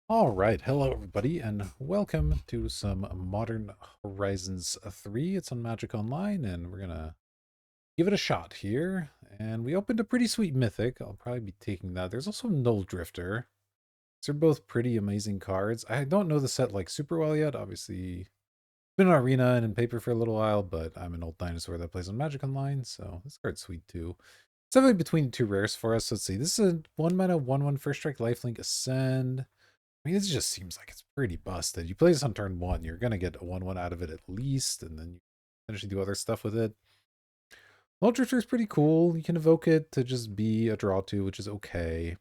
All right, hello everybody, and welcome to some Modern Horizons 3. It's on Magic Online, and we're gonna give it a shot here. And we opened a pretty sweet Mythic. I'll probably be taking that. There's also Null Drifter. These are both pretty amazing cards. I don't know the set like super well yet. Obviously, been in Arena and in paper for a little while, but I'm an old dinosaur that plays on Magic Online, so this card's sweet too. It's definitely between two rares for us. Let's see. This is a 1 mana 1/1 first strike lifelink ascend. I mean, this just seems like it's pretty busted. You play this on turn one, you're gonna get a 1/1 out of it at least, and then you potentially do other stuff with it. Null Drifter is pretty cool. You can evoke it to just be a draw two, which is okay.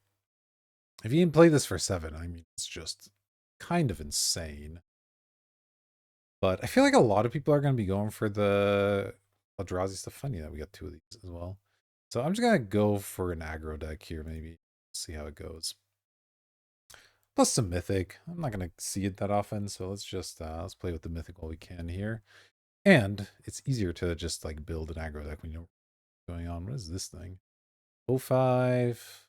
If you can play this for 7, I mean, it's just kind of insane. But I feel like a lot of people are gonna be going for the Eldrazi stuff. Funny that we got two of these as well. So I'm just gonna go for an aggro deck here, maybe. See how it goes. Plus some mythic. I'm not gonna see it that often, so let's play with the mythic while we can here. And it's easier to just like build an aggro deck when you know what's going on. What is this thing? O5.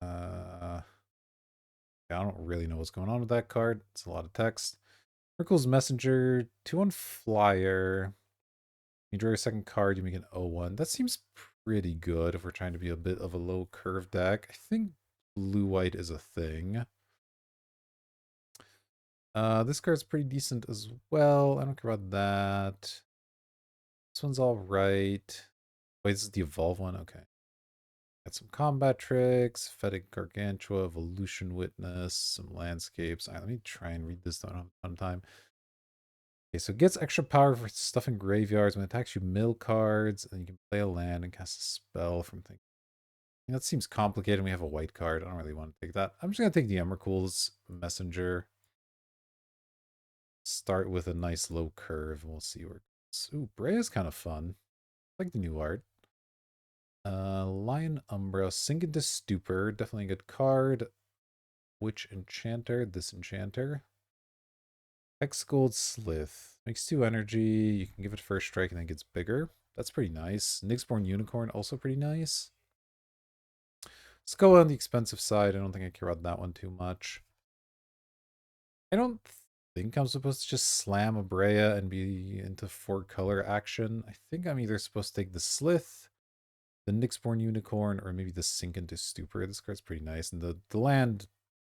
Uh I don't really know what's going on with that card. It's a lot of text. Miracle's Messenger, 2 on flyer. You draw your second card, you make an O1. That seems pretty good if we're trying to be a bit of a low curve deck. I think blue-white is a thing. This card's pretty decent as well. I don't care about that. This one's all right. Wait, this is the evolve one? Okay. Got some combat tricks, Fetid Gargantua, Evolution Witness, some landscapes. All right, let me try and read this on time. Okay, so it gets extra power for stuff in graveyards. When it attacks, you mill cards, and you can play a land and cast a spell from things. That seems complicated. We have a white card. I don't really want to take that. I'm just going to take the Emrakul's Messenger. Start with a nice low curve, and we'll see where it goes. Ooh, Bray is kind of fun. I like the new art. Lion Umbra, Sink into Stupor, definitely a good card. Witch Enchanter, this Enchanter. X Gold Slith, makes 2 energy, you can give it first strike and then it gets bigger. That's pretty nice. Nyxborn Unicorn, also pretty nice. Let's go on the expensive side, I don't think I care about that one too much. I don't think I'm supposed to just slam a Brea and be into 4-color action. I think I'm either supposed to take the Slith, the Nyxborn Unicorn, or maybe the Sink into Stupor. This card's pretty nice, and the land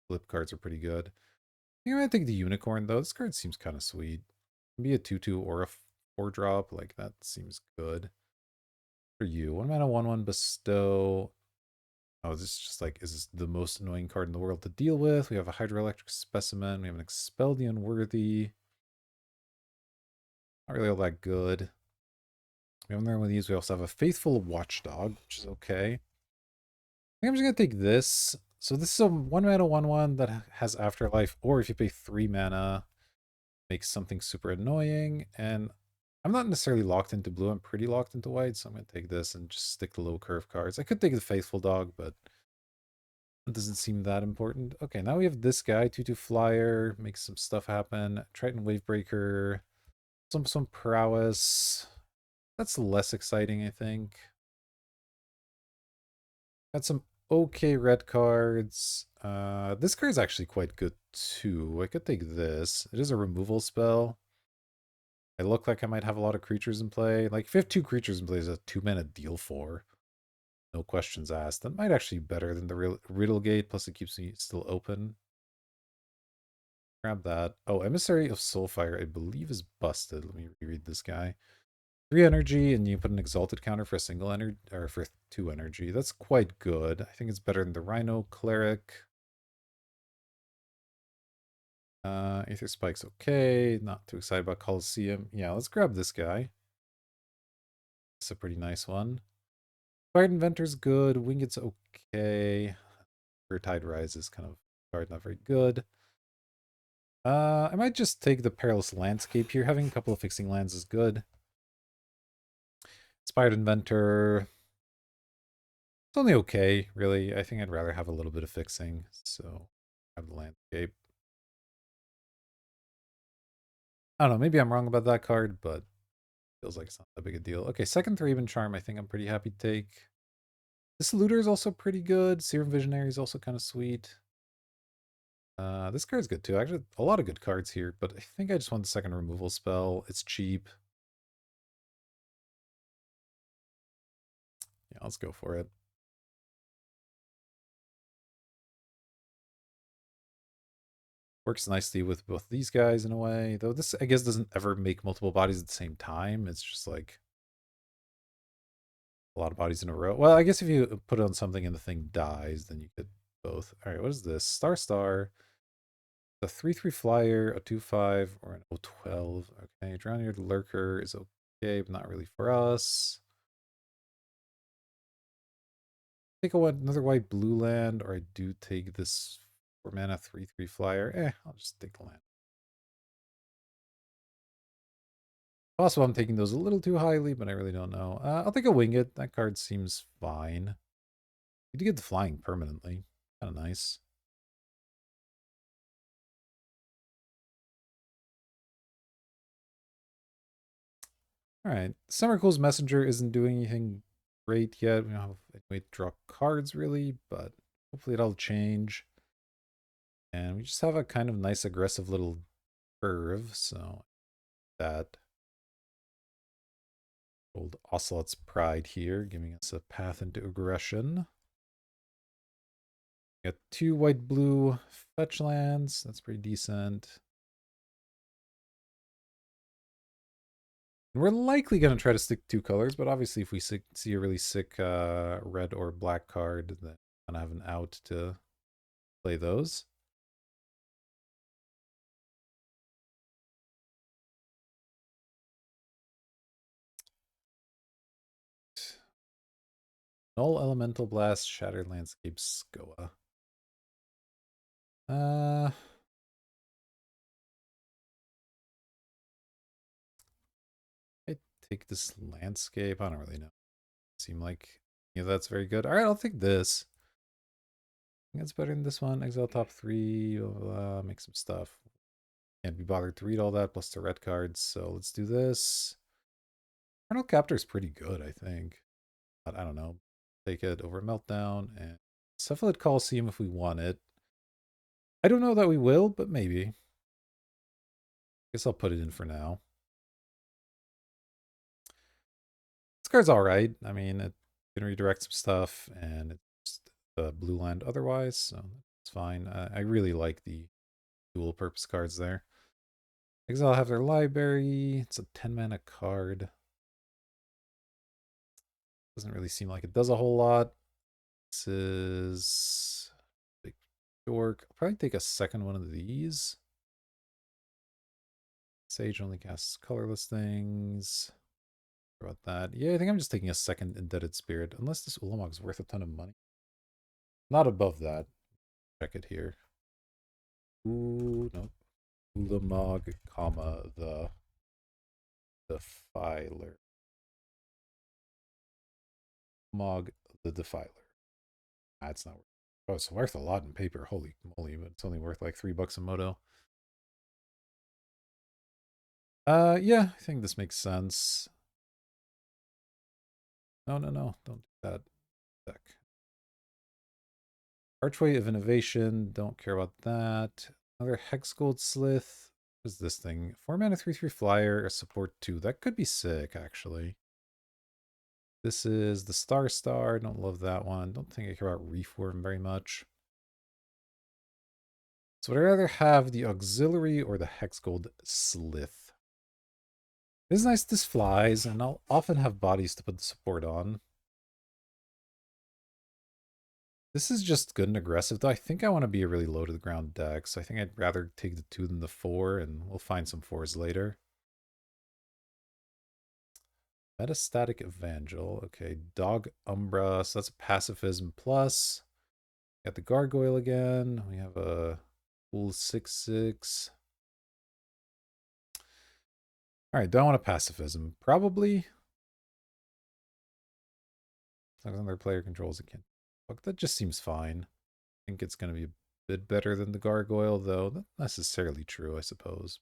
flip cards are pretty good. I think I'm gonna take the Unicorn, though. This card seems kind of sweet. Be a 2/2 or a 4-drop, like, that seems good. For you, 1 mana 1/1 Bestow. Oh, is this just like, is this the most annoying card in the world to deal with? We have a Hydroelectric Specimen. We have an Expel the Unworthy. Not really all that good. We have another one of these. We also have a Faithful Watchdog, which is okay. I think I'm just gonna take this. So this is a 1 mana 1/1 that has Afterlife, or if you pay 3 mana, makes something super annoying. And I'm not necessarily locked into blue. I'm pretty locked into white, so I'm gonna take this and just stick to low curve cards. I could take the Faithful Dog, but it doesn't seem that important. Okay, now we have this guy, 2/2 flyer, makes some stuff happen. Triton Wavebreaker, some prowess. That's less exciting, I think. Got some okay red cards. This card is actually quite good too. I could take this. It is a removal spell. I look like I might have a lot of creatures in play. Like, if you have 2 creatures in play, it's a 2-mana deal 4. No questions asked. That might actually be better than the Riddle Gate, plus it keeps me still open. Grab that. Oh, Emissary of Soulfire, I believe, is busted. Let me reread this guy. 3 energy, and you put an Exalted counter for a single energy, or for 2 energy. That's quite good. I think it's better than the Rhino Cleric. Aether Spike's okay. Not too excited about Colosseum. Yeah, let's grab this guy. It's a pretty nice one. Fire Inventor's good. Winget's okay. Tide Rise is kind of card not very good. I might just take the Perilous Landscape here. Having a couple of fixing lands is good. Inspired Inventor. It's only okay, really. I think I'd rather have a little bit of fixing. So, have the landscape. I don't know. Maybe I'm wrong about that card, but feels like it's not that big a deal. Okay, second Thraben Charm, I think I'm pretty happy to take. This Looter is also pretty good. Serum Visionary is also kind of sweet. This card's good too. Actually, a lot of good cards here, but I think I just want the second removal spell. It's cheap. Yeah, let's go for it. Works nicely with both these guys in a way, though this, I guess, doesn't ever make multiple bodies at the same time. It's just like a lot of bodies in a row. Well, I guess if you put it on something and the thing dies, then you could both. All right, what is this? Star. A 3/3 flyer, a 2/5, or an O12. Okay, Drowned Lurker is okay, but not really for us. Take another white blue land, or I do take this 4 mana 3/3 flyer. I'll just take the land. Possible I'm taking those a little too highly, but I really don't know. I'll take a Wing It. That card seems fine. You do get the flying permanently. Kind of nice. Alright. Summercool's Messenger isn't doing anything great yet. We don't have any way to draw cards, really, but hopefully it'll change. And we just have a kind of nice aggressive little curve, so that old Ocelot's Pride here, giving us a path into aggression. Got 2 white-blue fetch lands. That's pretty decent. And we're likely going to try to stick 2 colors, but obviously if we see a really sick red or black card, then kind of have an out to play those. Null Elemental Blast, Shattered Landscape, Skoa. I take this landscape. I don't really know. Seem like that's very good. All right, I'll take this. I think it's better than this one. Exile top 3. Blah, blah, blah, make some stuff. Can't be bothered to read all that plus the red cards. So let's do this. Eternal Captor is pretty good, I think. But I don't know. Take it over Meltdown and Cephalid Coliseum if we want it. I don't know that we will, but maybe. Guess I'll put it in for now. This card's alright. I mean, it can redirect some stuff, and it's just a blue land otherwise, so it's fine. I really like the dual purpose cards there. Exile have their library. It's a 10 mana card. Doesn't really seem like it does a whole lot. This is Big Dork. I'll probably take a second one of these. Sage only casts colorless things. About that. Yeah, I think I'm just taking a second Indebted Spirit, unless this Ulamog is worth a ton of money. Not above that. Check it here. Ooh, no. Ulamog, comma, the Defiler. Mog, the Defiler. That's not worth. Oh, it's worth a lot in paper. Holy moly, but it's only worth like $3 a moto. Yeah, I think this makes sense. No, don't do that. Deck. Archway of Innovation, don't care about that. Another Hex Gold Slith. What is this thing? 4 mana 3/3 flyer, a support 2. That could be sick, actually. This is the Star. Don't love that one. Don't think I care about Reform very much. So would I rather have the Auxiliary or the Hex Gold Slith? It is nice this flies, and I'll often have bodies to put the support on. This is just good and aggressive, though I think I want to be a really low to the ground deck, so I think I'd rather take the 2 than the 4, and we'll find some 4s later. Metastatic Evangel. Okay, Dog Umbra, so that's a Pacifism plus. Got the Gargoyle again. We have a cool 6/6. Alright, do I want a Pacifism? Probably. As long as another player controls it, can. Fuck, that just seems fine. I think it's going to be a bit better than the Gargoyle, though. Not necessarily true, I suppose.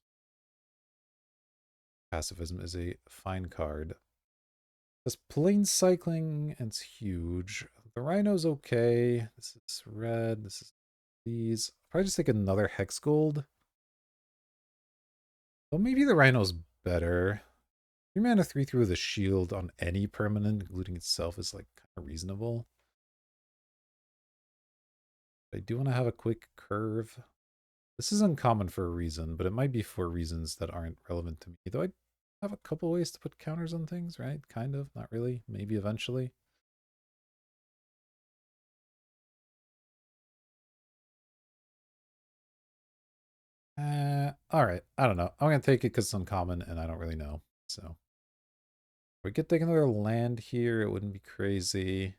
Pacifism is a fine card. This Plane Cycling, it's huge. The Rhino's okay. This is red. This is these. Probably just take another Hex Gold. Well, maybe the Rhino's better. 3 mana 3/3 with a shield on any permanent, including itself, is like kind of reasonable. I do want to have a quick curve. This is uncommon for a reason, but it might be for reasons that aren't relevant to me. Though I have a couple ways to put counters on things, right? Kind of, not really. Maybe eventually. All right. I don't know. I'm gonna take it because it's uncommon, and I don't really know. So we could take another land here. It wouldn't be crazy.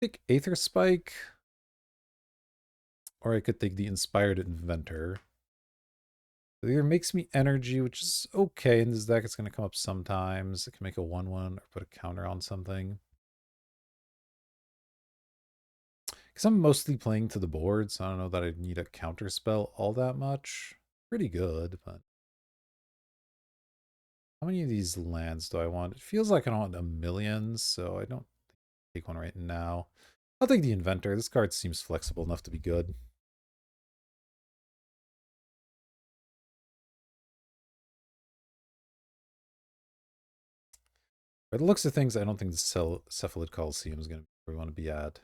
Take Aether Spike, or I could take the Inspired Inventor. It either makes me energy, which is okay in this deck. It's going to come up sometimes. It can make a 1/1 or put a counter on something. Because I'm mostly playing to the board, so I don't know that I need a counter spell all that much. Pretty good, but how many of these lands do I want? It feels like I don't want a million, so I don't take one right now. I'll take the Inventor. This card seems flexible enough to be good. By the looks of things, I don't think the Cephalid Coliseum is going to be where we want to be at.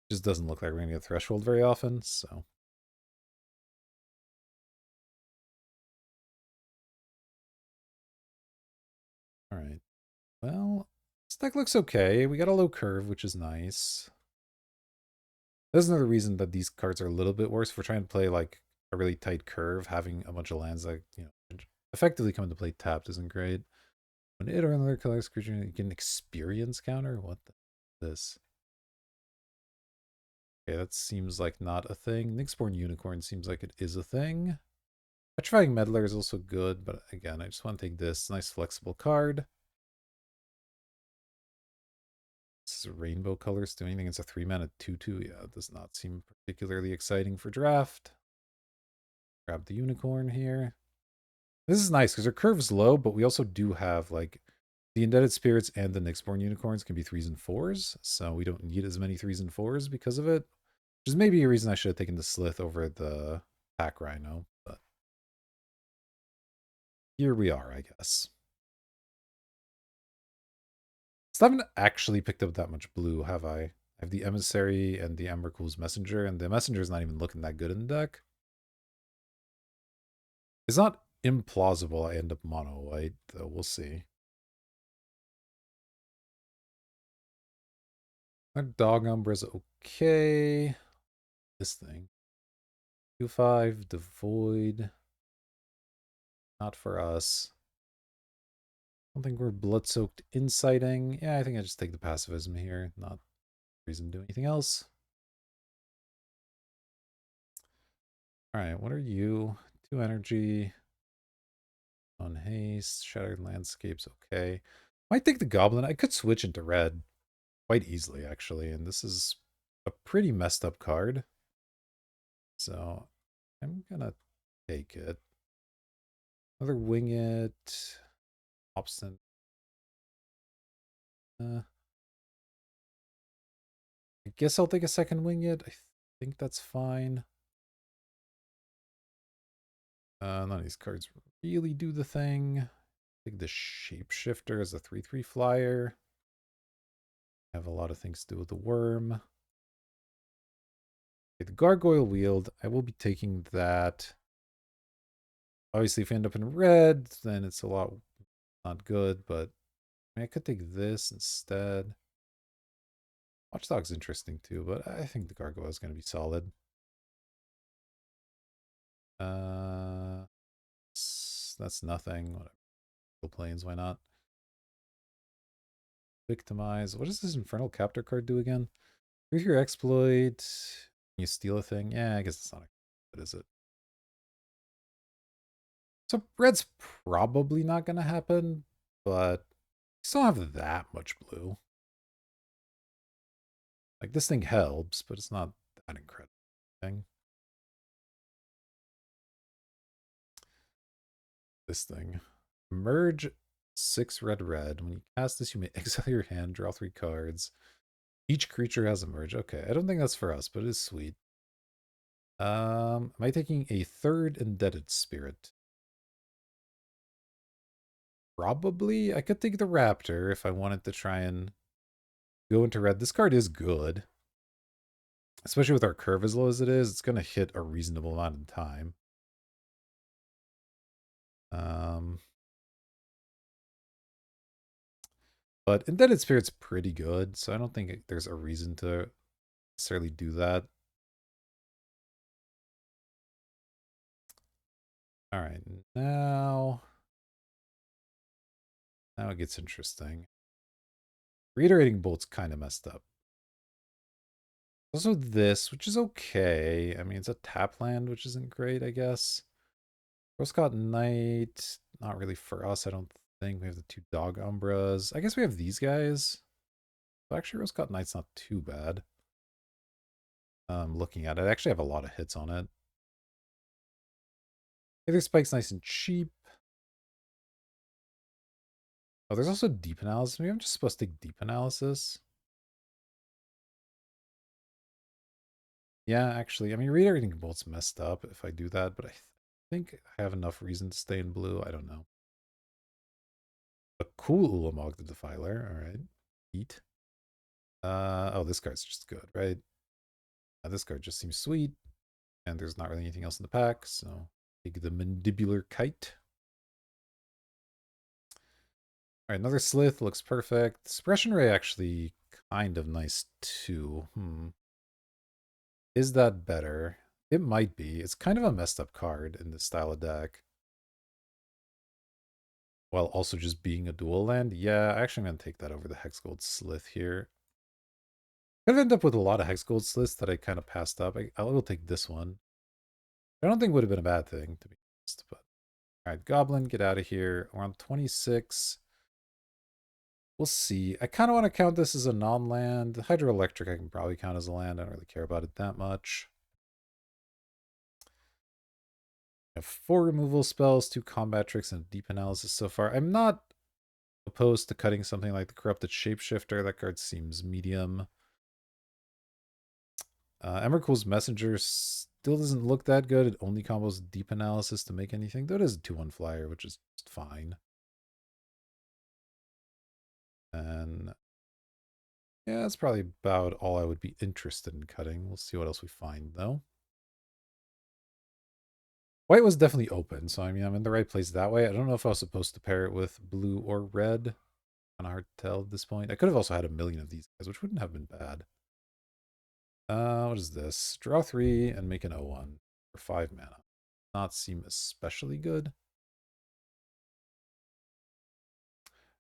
Just doesn't look like we're going to get Threshold very often, so. All right. Well, this deck looks okay. We got a low curve, which is nice. That's another reason that these cards are a little bit worse. If we're trying to play like a really tight curve, having a bunch of lands like, effectively come into play tapped isn't great. When it or another colorless creature, you can experience counter? What this? Okay, that seems like not a thing. Nyxborn Unicorn seems like it is a thing. Petrifying Meddler is also good, but again, I just want to take this nice flexible card. This is rainbow colors doing anything. It's a 3-mana 2/2. Yeah, it does not seem particularly exciting for draft. Grab the unicorn here. This is nice because our curve is low, but we also do have like the Indebted Spirits and the Nyxborn Unicorns can be 3s and 4s. So we don't need as many 3s and 4s because of it. Which is maybe a reason I should have taken the Slith over the Pack Rhino. But here we are, I guess. So I haven't actually picked up that much blue, have I? I have the Emissary and the Emrakul's Messenger, and the Messenger's not even looking that good in the deck. It's not implausible I end up mono white, though we'll see. Our Dog Umbra's okay. This thing. 2/5, Devoid. Not for us. I don't think we're Blood-Soaked Inciting. Yeah, I think I just take the Pacifism here. Not reason to do anything else. Alright, what are you? 2 energy. On haste. Shattered Landscapes, okay. Might take the Goblin. I could switch into red quite easily, actually. And this is a pretty messed up card. So I'm gonna take it. Another Wing It. Obstinate. I guess I'll take a second Wing It. I think that's fine. None of these cards really do the thing. Take the Shapeshifter as a 3/3 flyer. Have a lot of things to do with the worm. Okay, the Gargoyle Wield. I will be taking that. Obviously, if we end up in red, then it's a lot not good, but I mean, I could take this instead. Watchdog's interesting too, but I think the Gargoyle is going to be solid. That's nothing. Whatever. Planes, why not? Victimize. What does this Infernal Captor card do again? With your exploit, you steal a thing. Yeah, I guess it's not a what is it? So red's probably not going to happen, but we still have that much blue. Like this thing helps, but it's not that incredible thing. This thing. Merge 6 red red. When you cast this, you may exile your hand, draw 3 cards. Each creature has a merge. Okay, I don't think that's for us, but it is sweet. Am I taking a third Indebted Spirit? Probably. I could take the Raptor if I wanted to try and go into red. This card is good. Especially with our curve as low as it is, it's going to hit a reasonable amount of time. Um, but Indebted Spirit's pretty good, so I don't think there's a reason to necessarily do that. All right, now it gets interesting. Reiterating Bolt's kind of messed up. Also this, which is okay. I mean, it's a tap land, which isn't great, I guess. Rosecott Knight, not really for us, I don't think. We have the two Dog Umbras. I guess we have these guys. But actually, Rosecott Knight's not too bad. Looking at it, I actually have a lot of hits on it. Either Spike's nice and cheap. Oh, there's also deep analysis. Maybe I'm just supposed to take deep analysis. Yeah, actually, I mean, reiterating bolt's messed up if I do that, but I think I have enough reason to stay in blue. I don't know. A cool Ulamog the Defiler. All right. Eat. Oh, this card's just good, right? This card just seems sweet, and there's not really anything else in the pack, so take the Mandibular Kite. All right, another Slith looks perfect. Suppression Ray actually kind of nice too. Is that better? It might be. It's kind of a messed up card in this style of deck. While also just being a dual land. Yeah, actually I'm going to take that over the Hex Gold Slith here. Could have ended up with a lot of Hex Gold Sliths that I kind of passed up. I will take this one. I don't think would have been a bad thing, to be honest. But all right, Goblin, get out of here. We're on 26. We'll see. I kind of want to count this as a non-land. Hydroelectric I can probably count as a land. I don't really care about it that much. I have 4 removal spells, 2 combat tricks, and a deep analysis so far. I'm not opposed to cutting something like the Corrupted Shapeshifter. That card seems medium. Emrakul's Messenger still doesn't look that good. It only combos deep analysis to make anything. Though it is a 2-1 flyer, which is just fine. And yeah, that's probably about all I would be interested in cutting. We'll see what else we find, though. White was definitely open, so I mean, I'm in the right place that way. I don't know if I was supposed to pair it with blue or red. Kind of hard to tell at this point. I could have also had a million of these guys, which wouldn't have been bad. What is this? Draw 3 and make an 0-1 for 5 mana. Not seem especially good.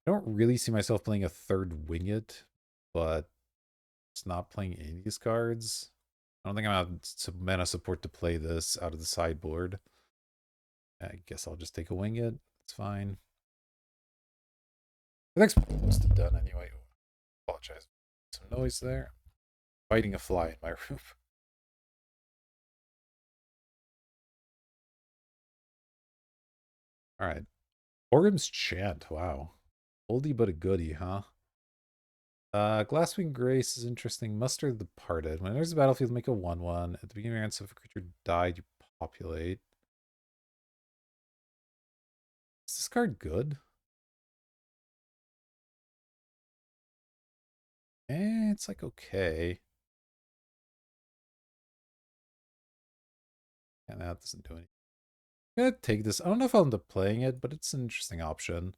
I don't really see myself playing a third Wing It, but it's not playing any of these cards. I don't think I'm out some mana support to play this out of the sideboard. I guess I'll just take a Wing It. It's fine. I think it's almost done anyway. Apologize. Some noise there. Fighting a fly in my room. All right. Orgrim's Chant. Wow. Oldie but a goodie, huh? Glasswing Grace is interesting. Muster the Departed. When there's a battlefield, make a 1-1. At the beginning of your answer, if a creature died, you populate. Is this card good? It's like okay. And that doesn't do anything. I'm gonna take this. I don't know if I'll end up playing it, but it's an interesting option.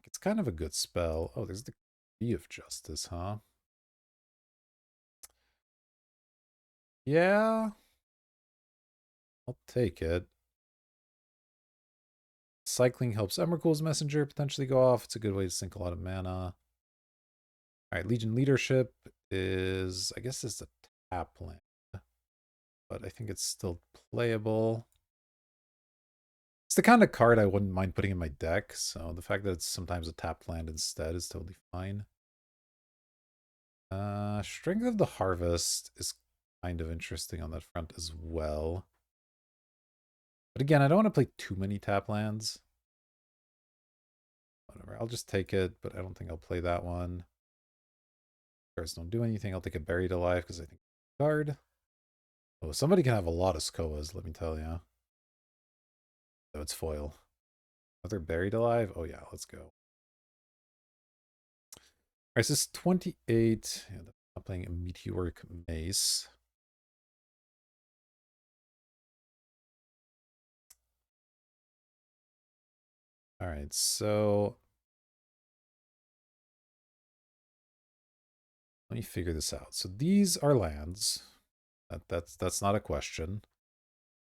It's kind of a good spell. Oh, there's the Key of Justice, huh? Yeah, I'll take it. Cycling helps Emrakul's Messenger potentially go off. It's a good way to sink a lot of mana. All right, Legion Leadership is, I guess it's a tap land, but I think it's still playable. It's the kind of card I wouldn't mind putting in my deck, so the fact that it's sometimes a tap land instead is totally fine. Strength of the Harvest is kind of interesting on that front as well. But again, I don't want to play too many tap lands. Whatever, I'll just take it, but I don't think I'll play that one. Cards don't do anything. I'll take a Buried Alive because I think card. Oh, somebody can have a lot of Skoas, let me tell you. Oh, it's foil. Another Buried Alive? Oh yeah, let's go. Alright, so this is 28. Yeah, I'm playing a Meteoric Mace. Alright, so let me figure this out. So these are lands. That's not a question.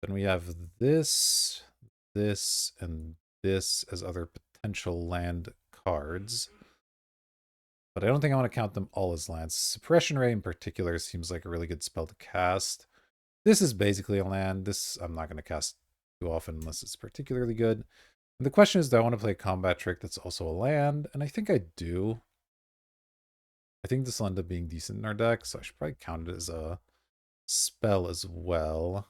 Then we have this, and this as other potential land cards. But I don't think I want to count them all as lands. Suppression Ray in particular seems like a really good spell to cast. This is basically a land. This I'm not going to cast too often unless it's particularly good. And the question is, do I want to play a combat trick that's also a land? And I think I do. I think this will end up being decent in our deck, so I should probably count it as a spell as well.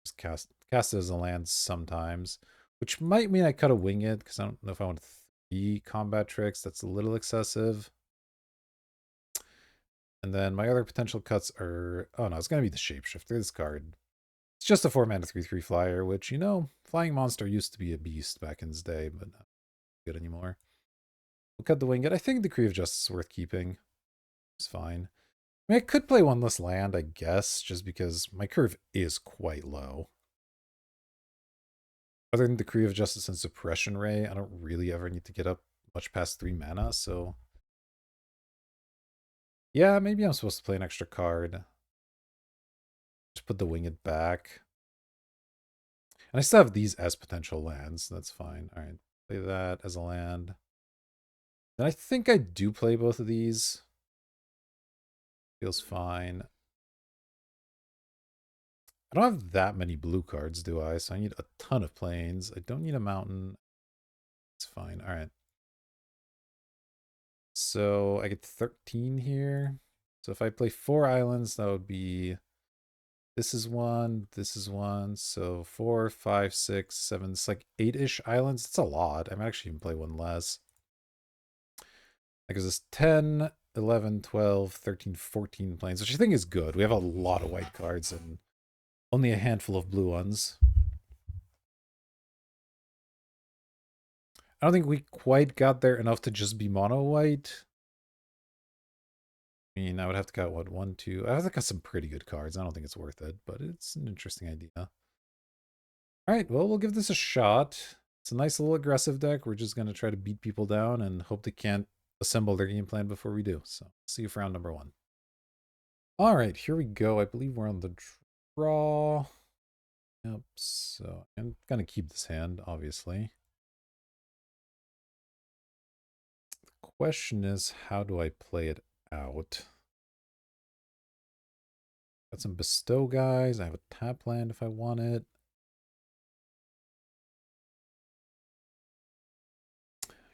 Just cast it as a land sometimes, which might mean I cut a wing it because I don't know if I want 3 combat tricks. That's a little excessive. And then my other potential cuts are, oh no, it's going to be the Shapeshifter, this card. It's just a 4-mana 3/3 flyer, which, you know, Flying Monster used to be a beast back in its day, but not good anymore. We'll cut the Winged. I think Decree of Justice is worth keeping. It's fine. I mean, I could play one less land, I guess, just because my curve is quite low. Other than Decree of Justice and Suppression Ray, I don't really ever need to get up much past 3 mana, so... yeah, maybe I'm supposed to play an extra card. Just put the Winged back. And I still have these as potential lands, so that's fine. Alright, play that as a land. Then I think I do play both of these. Feels fine. I don't have that many blue cards, do I? So I need a ton of plains. I don't need a mountain. It's fine. All right. So I get 13 here. So if I play 4 islands, that would be... this is one, this is one. So 4, 5, 6, 7. It's like 8-ish islands. It's a lot. I might actually even play one less. That gives us 10, 11, 12, 13, 14 planes, which I think is good. We have a lot of white cards and only a handful of blue ones. I don't think we quite got there enough to just be mono white. I mean, I would have to cut, what, 1, 2... I have to cut some pretty good cards. I don't think it's worth it, but it's an interesting idea. Alright, well, we'll give this a shot. It's a nice little aggressive deck. We're just going to try to beat people down and hope they can't assemble their game plan before we do. So, see you for round number 1. Alright, here we go. I believe we're on the draw. Yep, so I'm going to keep this hand, obviously. The question is, how do I play it out? Got some bestow guys. I have a tap land if I want it.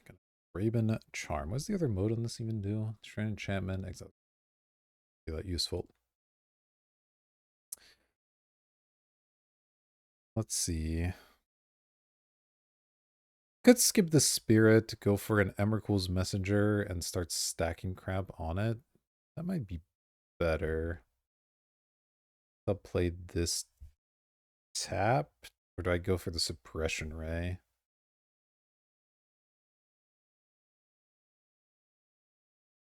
Got Raven Charm. What's the other mode on this even do? Shrine Enchantment. Exile. Be that useful. Let's see. Could skip the Spirit, go for an Emrakul's Messenger, and start stacking crap on it. That might be better. I'll play this tap, or do I go for the Suppression Ray?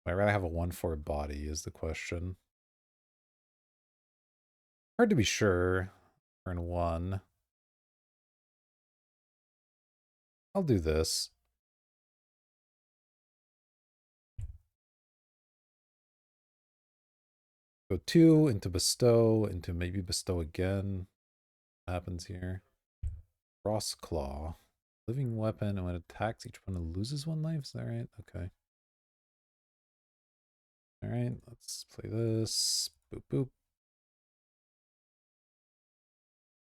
I'd rather have a 1/4 body is the question. Hard to be sure. Turn 1. I'll do this. Go 2 into bestow, into maybe bestow again. What happens here? Cross Claw. Living weapon, and when it attacks, each one loses 1 life. Is that right? Okay. Alright, let's play this. Boop boop.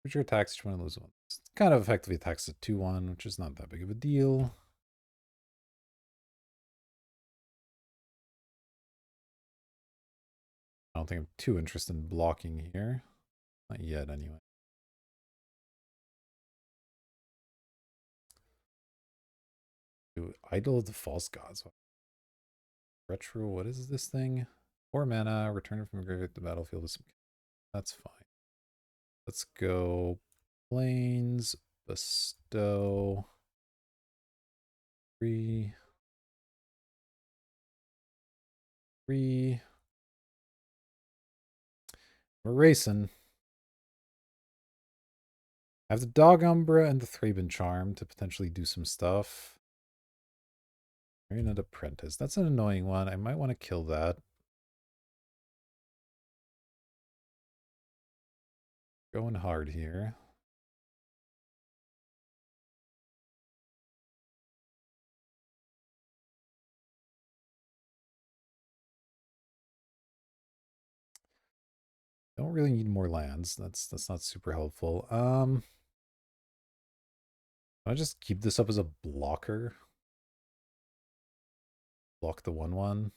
Creature attacks, each one loses 1. It's kind of effectively attacks a 2/1, which is not that big of a deal. I don't think I'm too interested in blocking here. Not yet, anyway. Idol of the False Gods. retro. What is this thing? 4 mana, return it from the graveyard to the battlefield. That's fine. Let's go planes, bestow, 3, 3. We're racing. I have the Dog Umbra and the Thraben Charm to potentially do some stuff. Marionette Apprentice. That's an annoying one. I might want to kill that. Going hard here. Don't really need more lands. That's not super helpful. I just keep this up as a blocker. Block the 1/1.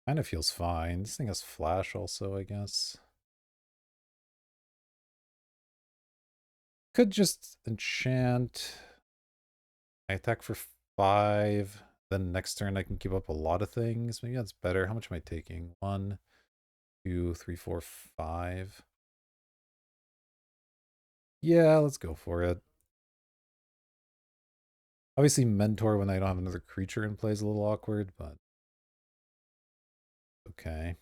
Kind of feels fine. This thing has flash also, I guess. Could just enchant. I attack for 5. Then next turn I can keep up a lot of things. Maybe that's better. How much am I taking? 1, 2, 3, 4, 5. Yeah, let's go for it. Obviously, Mentor when I don't have another creature in play is a little awkward, but okay.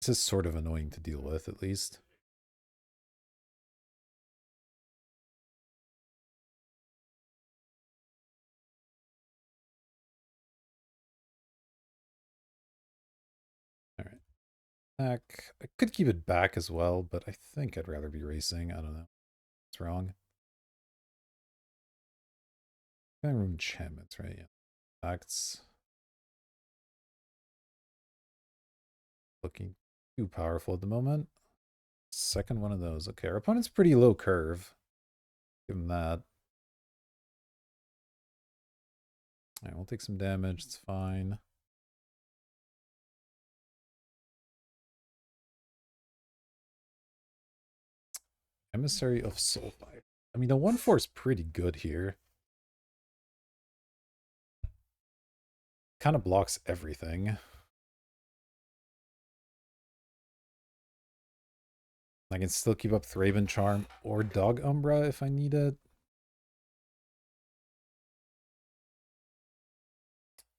This is sort of annoying to deal with, at least. All right. Back. I could keep it back as well, but I think I'd rather be racing. I don't know. It's wrong. Room enchantments, right? Yeah. Acts. Looking too powerful at the moment. Second one of those. Okay, our opponent's pretty low curve. Give him that. Alright, we'll take some damage. It's fine. Emissary of Soulfire. I mean, the 1/4 is pretty good here. Kind of blocks everything. I can still keep up Thraben Charm or Dog Umbra if I need it.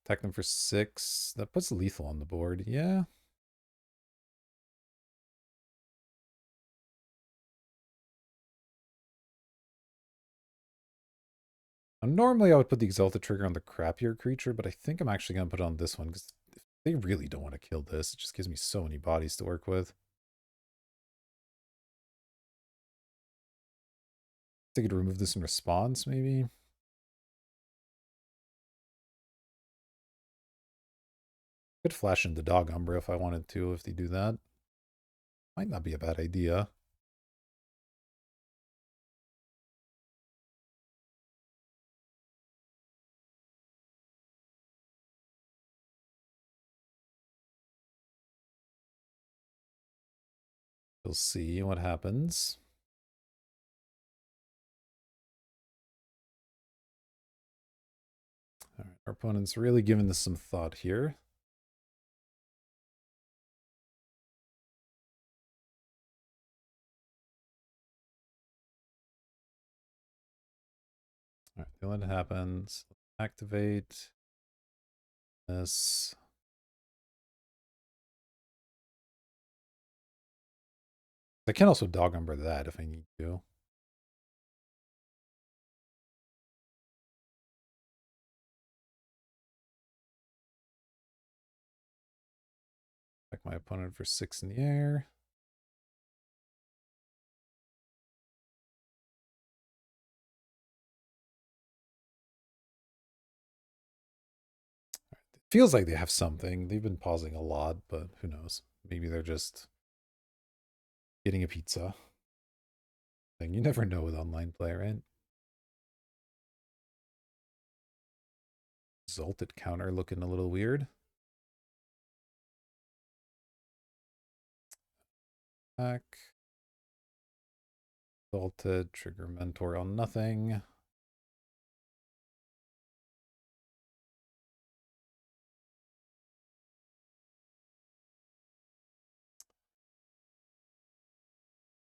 Attack them for 6. That puts lethal on the board. Yeah. Now, normally I would put the Exalted trigger on the crappier creature, but I think I'm actually going to put it on this one because they really don't want to kill this. It just gives me so many bodies to work with. I could remove this in response, maybe. Could flash into Dog Umbra if I wanted to, if they do that. Might not be a bad idea. We'll see what happens. All right, our opponent's really giving this some thought here. All right, then it happens. Activate this. I can also Dog Umbra that if I need to. Attack my opponent for 6 in the air. It feels like they have something. They've been pausing a lot, but who knows? Maybe they're just getting a pizza. Thing you never know with online play, right? Exalted counter looking a little weird. Back. Exalted, trigger Mentor on nothing.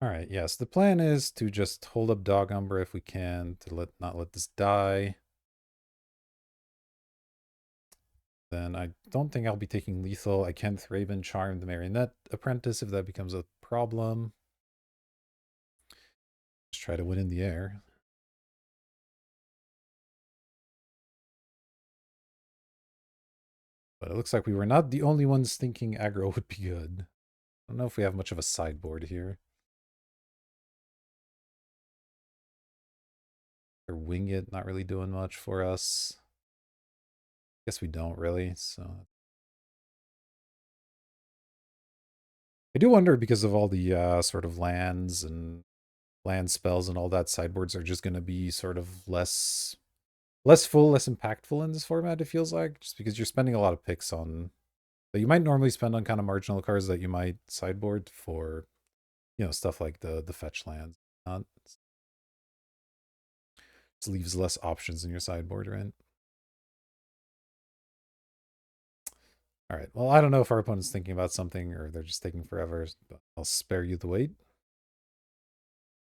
All right, yes, the plan is to just hold up Dog Umbra if we can, to not let this die. Then I don't think I'll be taking lethal. I can Thraben Charm the Marionette Apprentice if that becomes a problem. Just try to win in the air. But it looks like we were not the only ones thinking aggro would be good. I don't know if we have much of a sideboard here. Or Wing It, not really doing much for us. Guess we don't really, so. I do wonder, because of all the sort of lands and land spells and all that, sideboards are just going to be sort of less full, less impactful in this format, it feels like, just because you're spending a lot of picks on that you might normally spend on kind of marginal cards that you might sideboard for, stuff like the fetch lands. Just leaves less options in your sideboard, right? All right. Well, I don't know if our opponent's thinking about something or they're just taking forever, but I'll spare you the wait.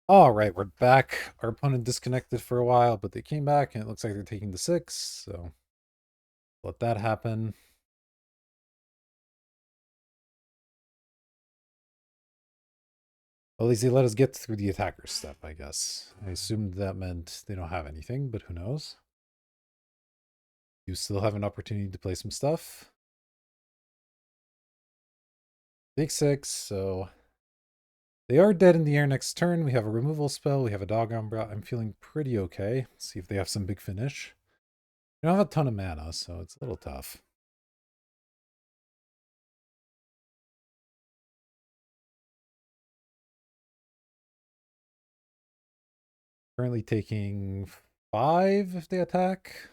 All right, we're back. Our opponent disconnected for a while, but they came back and it looks like they're taking the 6, so let that happen. Well, at least they let us get through the attacker step, I guess. I assumed that meant they don't have anything, but who knows? You still have an opportunity to play some stuff. Big 6, so they are dead in the air next turn. We have a removal spell. We have a Dog Umbra. I'm feeling pretty okay. Let's see if they have some big finish. We don't have a ton of mana, so it's a little tough. Currently taking 5 if they attack.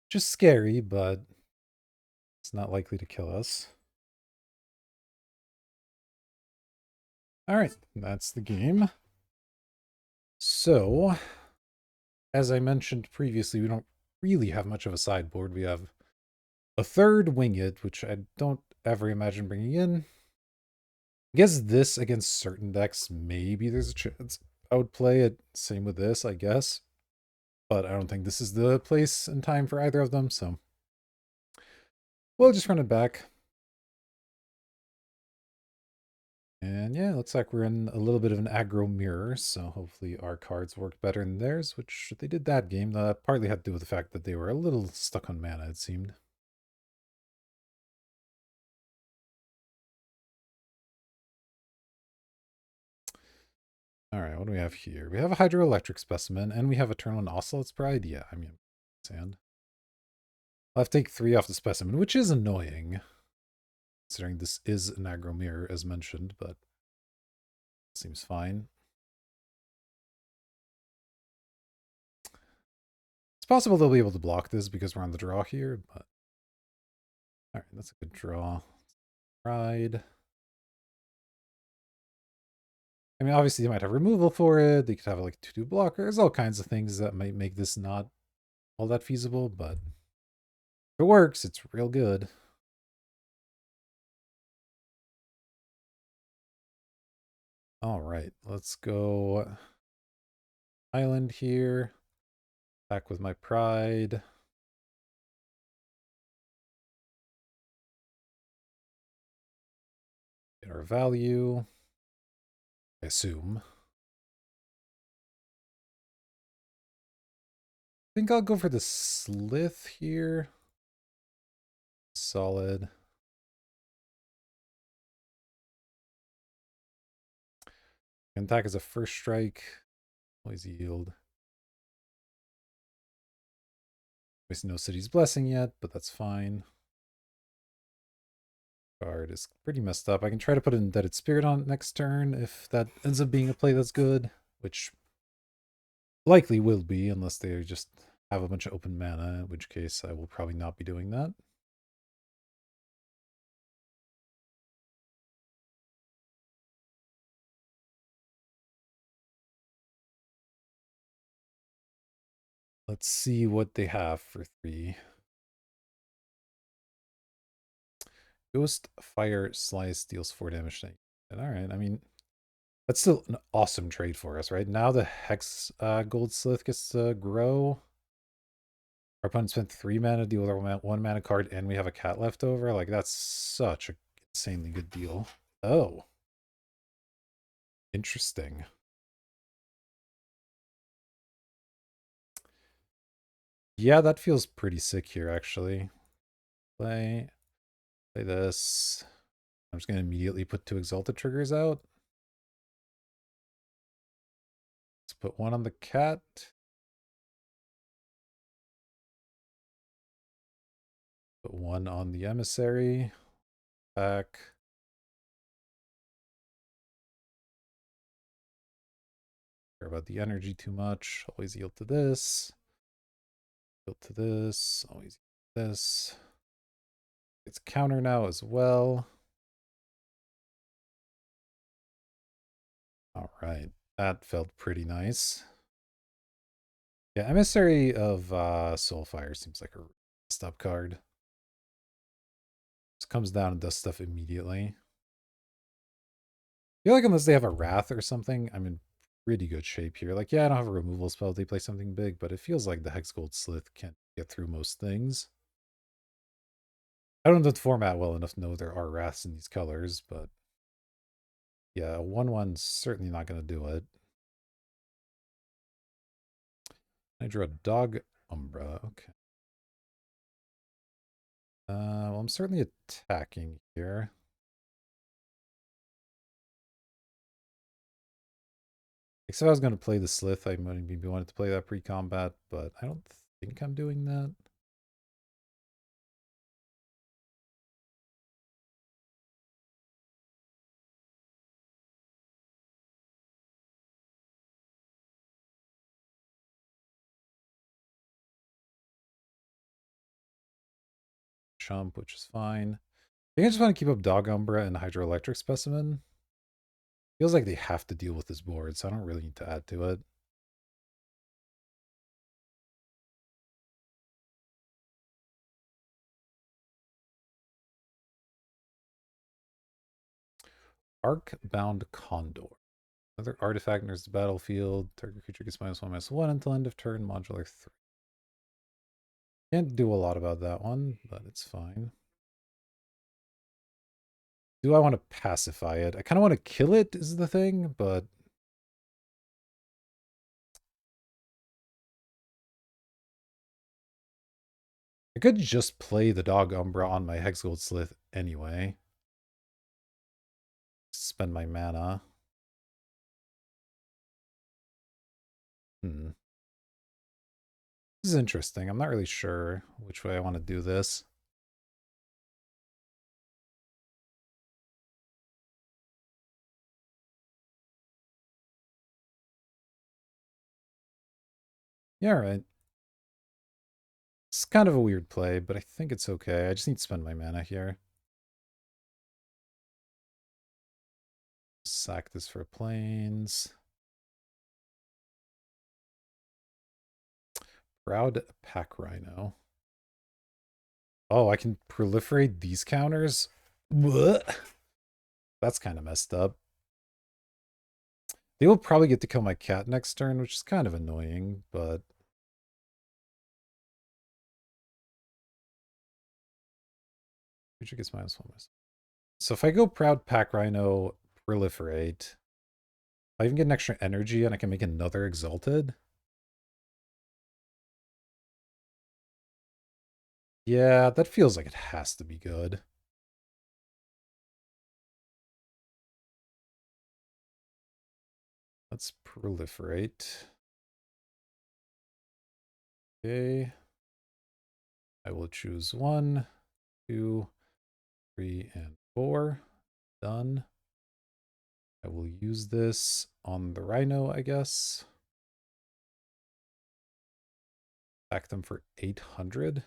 Just scary, but it's not likely to kill us. All right, that's the game. So, as I mentioned previously, we don't really have much of a sideboard. We have a third Wing It, which I don't ever imagine bringing in. I guess this against certain decks, maybe there's a chance I would play it. Same with this, I guess. But I don't think this is the place and time for either of them, so we'll just run it back. And yeah, looks like we're in a little bit of an aggro mirror, so hopefully our cards work better than theirs, which they did that game. That partly had to do with the fact that they were a little stuck on mana, it seemed. All right, what do we have here? We have a hydroelectric specimen, and we have a turn 1 Ocelot's Pride. Yeah, I mean, sand. I'll have to take 3 off the specimen, which is annoying, considering this is an aggro mirror, as mentioned, but seems fine. It's possible they'll be able to block this because we're on the draw here, but... All right, that's a good draw. Pride. I mean, obviously they might have removal for it. They could have like 2/2 blocker. There's all kinds of things that might make this not all that feasible, but if it works, it's real good. All right, let's go island here. Back with my pride. Get our value. I assume. I think I'll go for the Slith here. Solid. Can attack as a first strike. Always yield. Obviously no City's Blessing yet, but that's fine. Card is pretty messed up. I can try to put an Indebted Spirit on it next turn if that ends up being a play that's good, which likely will be unless they just have a bunch of open mana, in which case I will probably not be doing that. Let's see what they have for 3. Ghost Fire Slice deals 4 damage to and all right, I mean, that's still an awesome trade for us, right? Now the Hex Gold Slith gets to grow. Our opponent spent 3 mana to deal with our 1 mana card, and we have a cat left over. Like, that's such a insanely good deal. Oh, interesting. Yeah, that feels pretty sick here, actually. Play this. I'm just going to immediately put 2 Exalted triggers out. Let's put 1 on the cat. Put 1 on the emissary. Back. Care about the energy too much. Always yield to this. Yield to this. Always yield to this. It's counter now as well. All right. That felt pretty nice. Yeah, Emissary of Soulfire seems like a messed up card. Just comes down and does stuff immediately. I feel like unless they have a Wrath or something, I'm in pretty good shape here. Like, yeah, I don't have a removal spell if they play something big, but it feels like the Hexgold Slith can't get through most things. I don't know the format well enough to know there are Wraths in these colors, but yeah, 1/1's certainly not going to do it. I drew a Dog Umbra. Okay. Well, I'm certainly attacking here. Except I was going to play the Slith. I might maybe wanted to play that pre-combat, but I don't think I'm doing that. Chump, which is fine. I think I just want to keep up Dog Umbra and Hydroelectric Specimen. Feels like they have to deal with this board, so I don't really need to add to it. Arc-bound Condor. Another artifact enters the battlefield. Target creature gets -1/-1 until end of turn, modular 3. Can't do a lot about that one, but it's fine. Do I want to pacify it? I kind of want to kill it, is the thing, but I could just play the Dog Umbra on my Hexgold Slith anyway. Spend my mana. This is interesting. I'm not really sure which way I want to do this. Yeah, right. It's kind of a weird play, but I think it's okay. I just need to spend my mana here. Sack this for planes. Proud Pack Rhino. Oh, I can proliferate these counters? What? That's kind of messed up. They will probably get to kill my cat next turn, which is kind of annoying, but... Creature gets -1/-1. So if I go Proud Pack Rhino, proliferate, I even get an extra energy and I can make another Exalted. Yeah, that feels like it has to be good. Let's proliferate. Okay. I will choose 1, 2, 3, and 4. Done. I will use this on the Rhino, I guess. Back them for 800.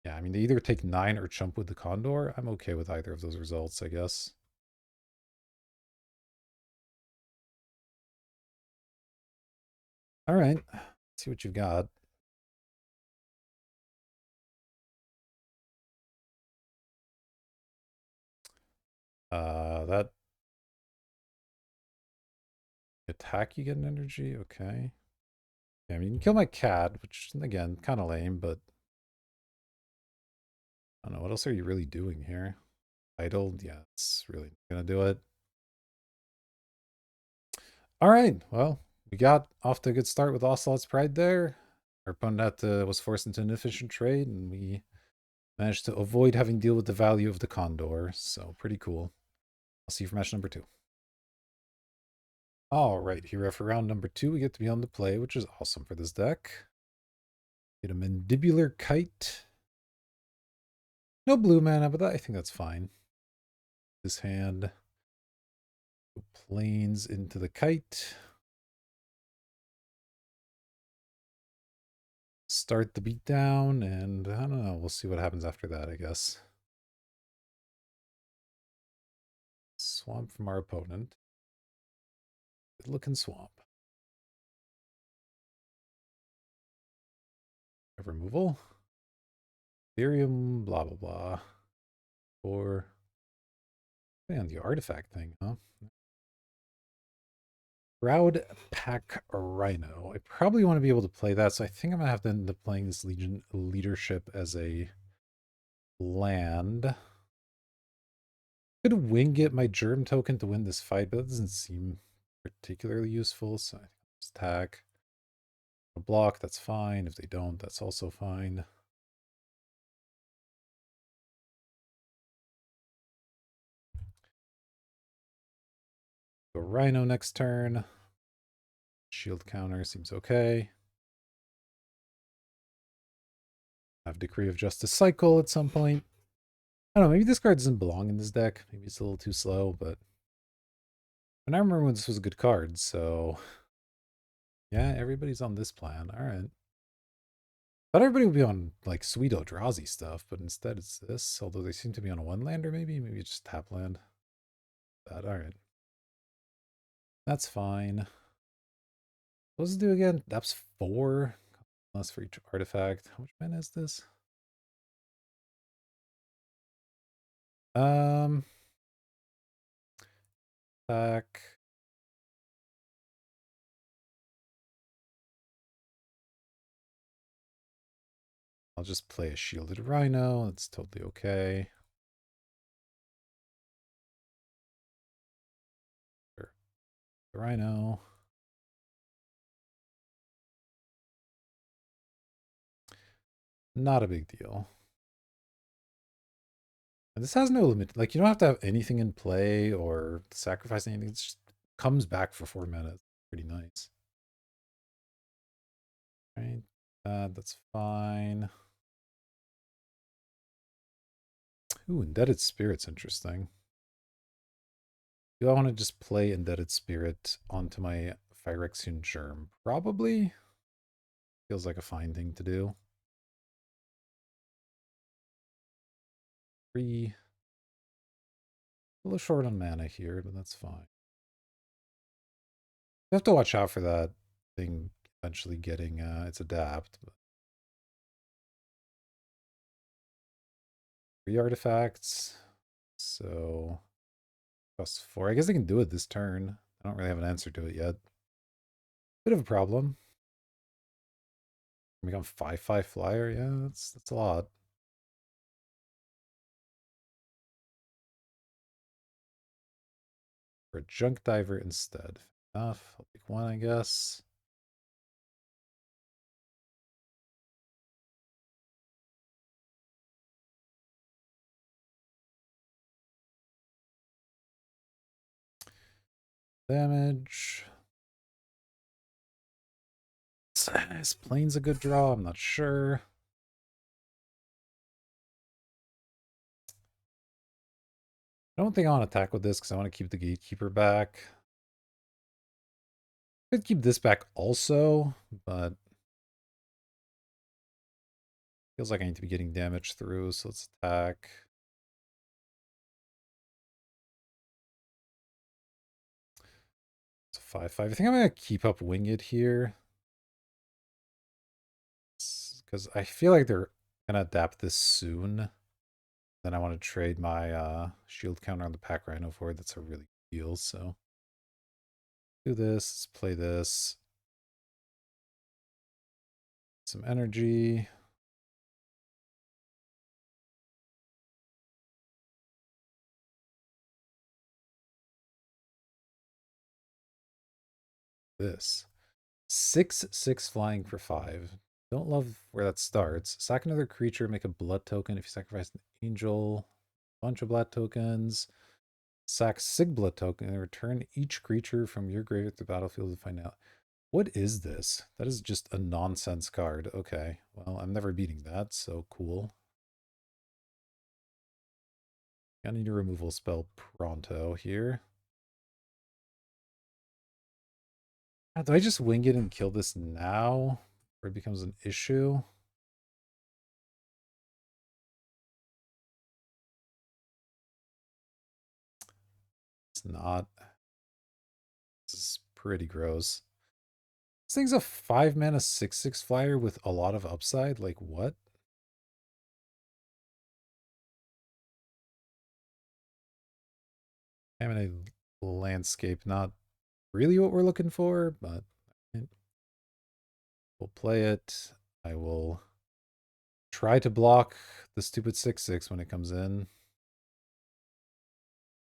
Yeah, I mean, they either take 9 or chump with the Condor. I'm okay with either of those results, I guess. All right, let's see what you've got. That attack, you get an energy. Okay. Yeah, I mean, you can kill my cat, which again, kind of lame, but I don't know. What else are you really doing here? Idled? Yeah, it's really gonna do it. All right. Well, we got off to a good start with Ocelot's Pride there. Our opponent was forced into an inefficient trade, and we managed to avoid having to deal with the value of the Condor. So pretty cool. I'll see you for match number 2. All right, here for round number 2, we get to be on the play, which is awesome for this deck. Get a Mandibular Kite. No blue mana, but I think that's fine. This hand planes into the kite. Start the beat down, and I don't know. We'll see what happens after that, I guess. Swamp from our opponent. Good looking swamp. Removal. Ethereum, blah, blah, blah. Or, man, the artifact thing, huh? Proud Pack Rhino. I probably want to be able to play that, so I think I'm going to have to end up playing this Legion Leadership as a land. Could wing it my germ token to win this fight, but that doesn't seem particularly useful, so I think I'll just attack. A block, that's fine. If they don't, that's also fine. Go Rhino next turn. Shield counter seems okay. Have Decree of Justice cycle at some point. I don't know, maybe this card doesn't belong in this deck. Maybe it's a little too slow, but and I remember when this was a good card, so yeah, everybody's on this plan. All right. Thought everybody would be on like sweet Eldrazi stuff, but instead it's this. Although they seem to be on a one lander, maybe it's just tap land. That all right. That's fine. What does it do again? That's 4. Less for each artifact. How much mana is this? Um, back. I'll just play a shielded rhino. That's totally okay. Sure. Rhino. Not a big deal. And this has no limit. Like, you don't have to have anything in play or sacrifice anything. It just comes back for 4 minutes. Pretty nice. Right. That's fine. Ooh, Indebted Spirit's interesting. Do I want to just play Indebted Spirit onto my Phyrexian Germ? Probably. Feels like a fine thing to do. 3. A little short on mana here, but that's fine. You have to watch out for that thing eventually getting its adapt. But 3 artifacts. So +4. I guess I can do it this turn. I don't really have an answer to it yet. Bit of a problem. Become 5/5 flyer. Yeah, that's a lot. For a junk diver instead. Enough. I'll take 1, I guess. Damage. Is plane's a good draw? I'm not sure. I don't think I want to attack with this because I want to keep the gatekeeper back. Could keep this back also, but Feels like I need to be getting damage through, so let's attack. It's a 5/5. I think I'm gonna keep up Winged here. Because I feel like they're gonna adapt this soon. Then I want to trade my shield counter on the Pack Rhino for it. That's a really good deal, so do this, play this. Some energy. This. 6/6 flying for 5. Don't love where that starts. Sack another creature, make a blood token. If you sacrifice an angel, bunch of blood tokens. Sack Sig blood token and return each creature from your graveyard to the battlefield to find out. What is this? That is just a nonsense card. Okay, well, I'm never beating that, so cool. I need a removal spell pronto here. Do I just wing it and kill this now? Or it becomes an issue? It's not. This is pretty gross. This thing's a 5 mana 6/6 flyer with a lot of upside. Like, what? I mean, a landscape, not really what we're looking for, but we'll play it. I will try to block the stupid 6/6 when it comes in.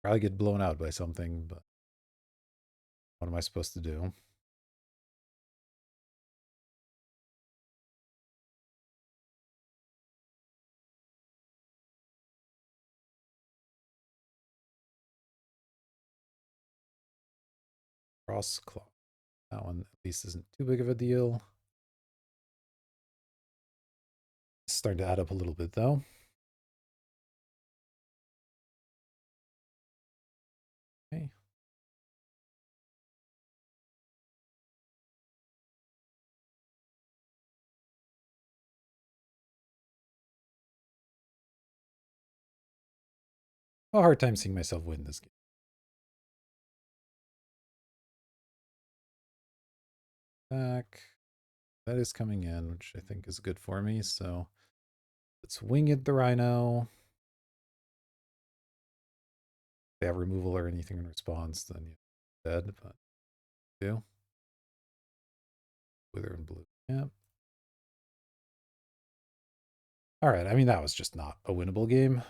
Probably get blown out by something, but what am I supposed to do? Cross claw. That one at least isn't too big of a deal. It's starting to add up a little bit though. Okay. A hard time seeing myself win this game. Back. That is coming in, which I think is good for me. So let's wing it the Rhino. If they have removal or anything in response, then you're dead, but do. Wither and blue. Yeah. Alright, I mean that was just not a winnable game.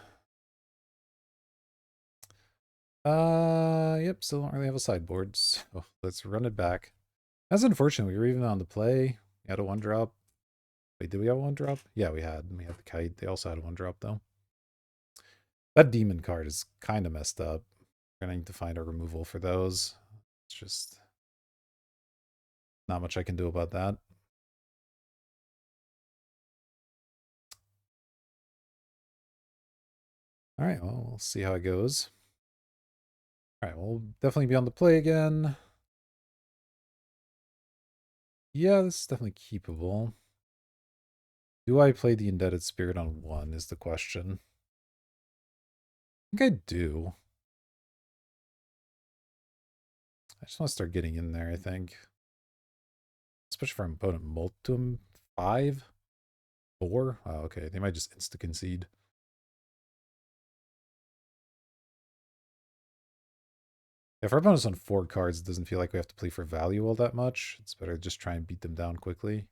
Yep, still don't really have a sideboard, so let's run it back. That's unfortunate. We were even on the play. We had a 1-drop. Wait, did we have a 1-drop? Yeah, we had. We had the kite. They also had a 1-drop, though. That demon card is kind of messed up. We're going to need to find a removal for those. It's just not much I can do about that. All right, well, we'll see how it goes. All right, we'll definitely be on the play again. Yeah, this is definitely keepable. Do I play the Indebted Spirit on 1 is the question. I think I do. I just want to start getting in there, I think. Especially for an opponent Multum 5? 4? Oh, okay. They might just insta-concede. If our opponent's on 4 cards, it doesn't feel like we have to play for value all that much. It's better to just try and beat them down quickly.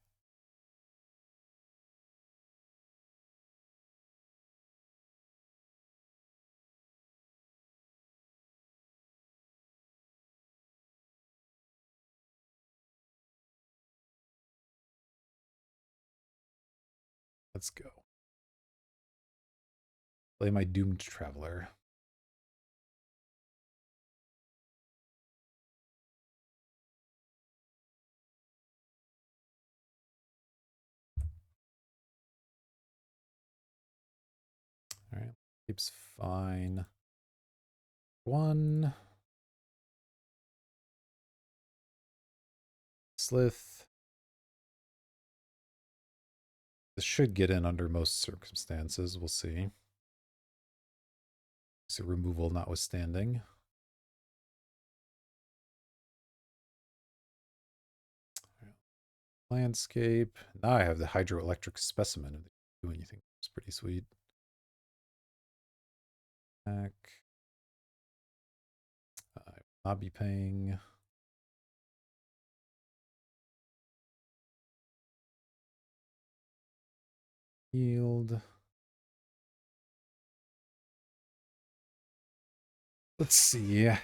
Let's go. Play my Doomed Traveler. All right. Keeps fine. 1. Slith. This should get in under most circumstances. We'll see. So removal notwithstanding. Landscape. Now I have the hydroelectric specimen. If they do anything, it's pretty sweet. Back. I will not be paying. Yield. Let's see. I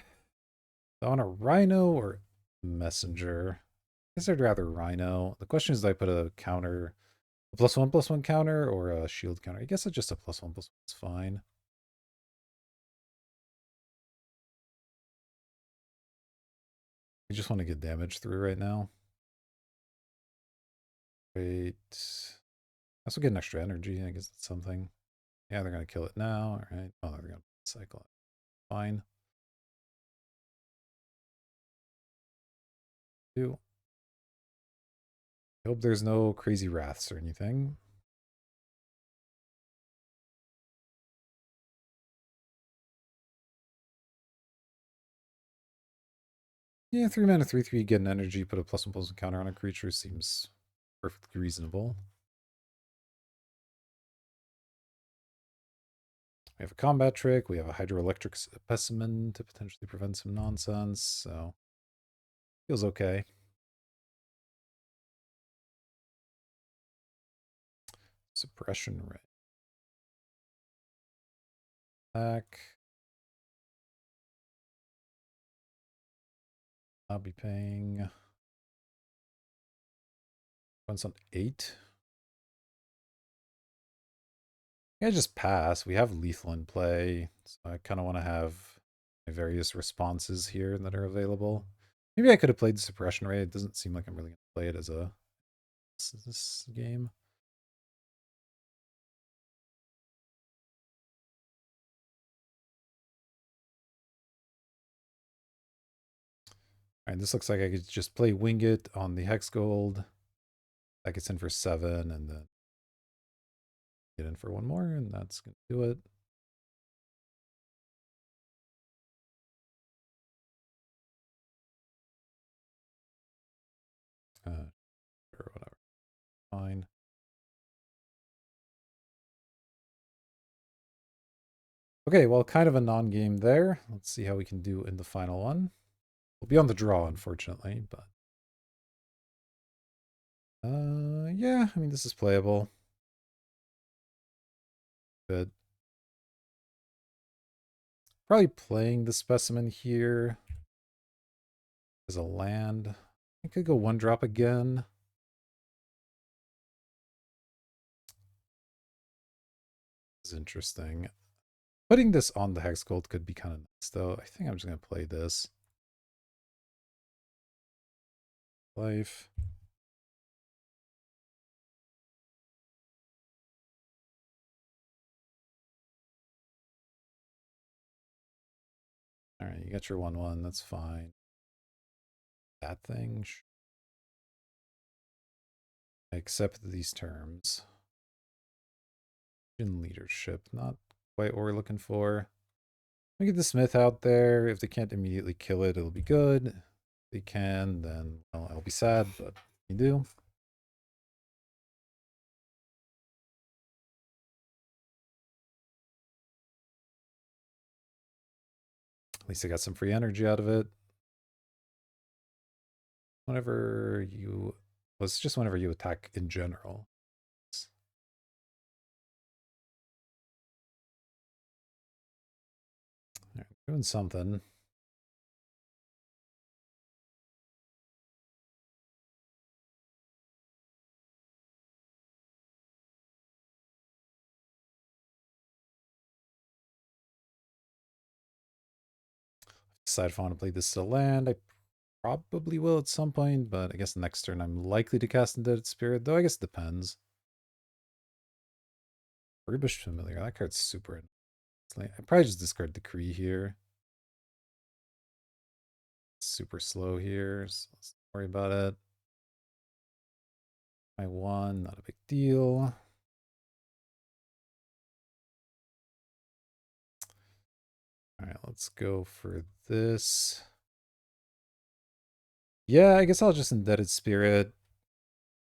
want a rhino or messenger. I guess I'd rather rhino. The question is, do I put a counter, a +1/+1 counter, or a shield counter? I guess it's just a +1/+1 is fine. I just want to get damage through right now. Wait. I also get an extra energy. I guess that's something. Yeah, they're going to kill it now. All right. Oh, they're going to cycle it. Fine. Do. I hope there's no crazy wraths or anything. Yeah, 3 mana, 3/3, get an energy, put a +1/+1 counter on a creature seems perfectly reasonable. We have a combat trick, we have a hydroelectric specimen to potentially prevent some nonsense, so feels okay. Suppression rate. Back. I'll be paying once on 8. Yeah, just pass. We have lethal in play, so I kind of want to have my various responses here that are available. Maybe I could have played the suppression rate. It doesn't seem like I'm really going to play it as a this game. All right, this looks like I could just play Wing It on the Hex Gold. That gets in for 7, and then get in for 1 more, and that's going to do it. Or whatever. Fine. Okay, well, kind of a non-game there. Let's see how we can do in the final one. We'll be on the draw, unfortunately, but yeah, I mean, this is playable. Good. Probably playing the specimen here as a land. I could go 1-drop again. This is interesting. Putting this on the Hex Gold could be kind of nice, though. I think I'm just going to play this. Life. All right, you got your 1/1. That's fine. That thing. I accept these terms. In leadership, not quite what we're looking for. We get the Smith out there. If they can't immediately kill it, it'll be good. If they can, then well, I'll be sad, but you do. At least I got some free energy out of it. Whenever you, well, it's just whenever you attack in general. Right, doing something. Decide if I want to play this to land. I probably will at some point, but I guess next turn I'm likely to cast Undead Spirit, though I guess it depends. Rebush Familiar, that card's super. I probably just discard the Kree here. Super slow here, so let's not worry about it. My 1, not a big deal. let's go for this. Yeah, I guess I'll just Indebted Spirit.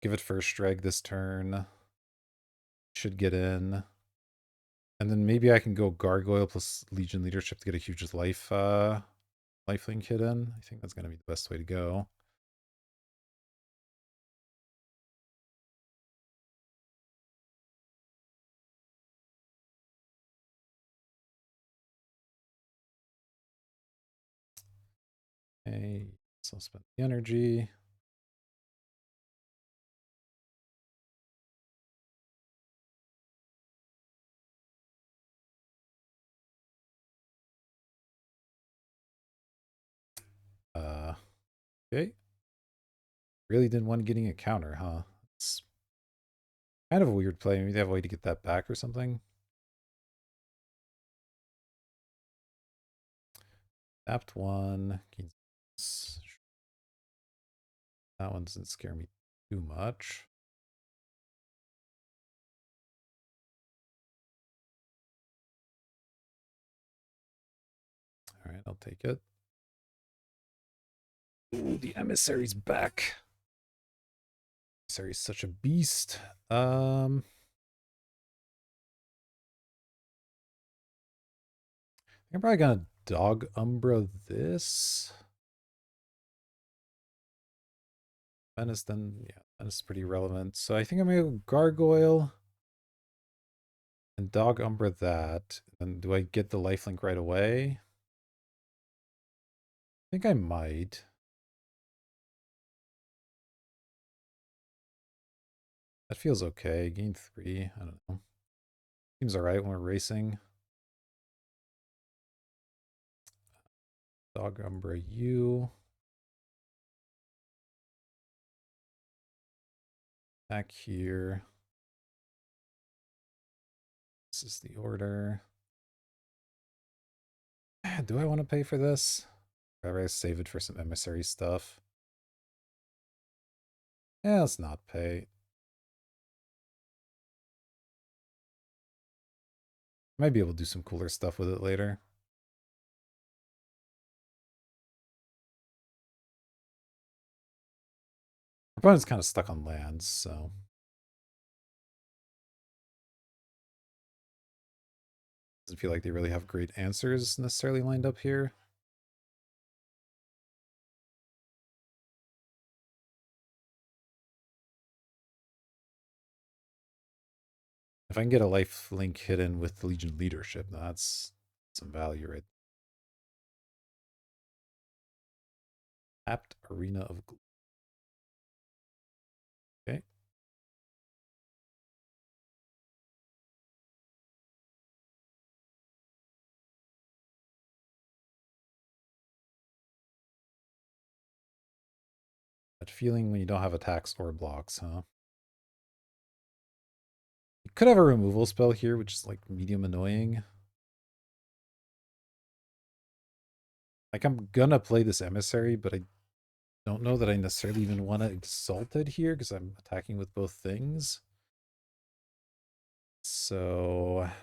Give it first strike this turn. Should get in. And then maybe I can go Gargoyle plus Legion Leadership to get a huge lifelink hit in. I think that's going to be the best way to go. Okay, so I'll spend the energy. Okay. Really didn't want getting a counter, huh? It's kind of a weird play. Maybe they have a way to get that back or something. Tapped one. That one doesn't scare me too much. All right, I'll take it. Ooh, the emissary's back. Emissary's such a beast. I'm probably gonna Dog Umbra this. Menace, then, yeah, Menace is pretty relevant. So I think I'm gonna go Gargoyle and Dog Umbra that. And do I get the lifelink right away? I think I might. That feels okay. Gain 3. I don't know. Seems alright when we're racing. Dog Umbra U. Back here. This is the order. Do I want to pay for this? Or I save it for some emissary stuff? Yeah, let's not pay. Might be able to do some cooler stuff with it later. Opponent's kind of stuck on lands, so. Doesn't feel like they really have great answers necessarily lined up here. If I can get a life link hidden with the Legion leadership, that's some value, right? Tapped Arena of Gloom. Okay. That feeling when you don't have attacks or blocks, huh? You could have a removal spell here, which is like medium annoying. Like I'm gonna play this emissary, but I don't know that I necessarily even want to exalt it here because I'm attacking with both things. So I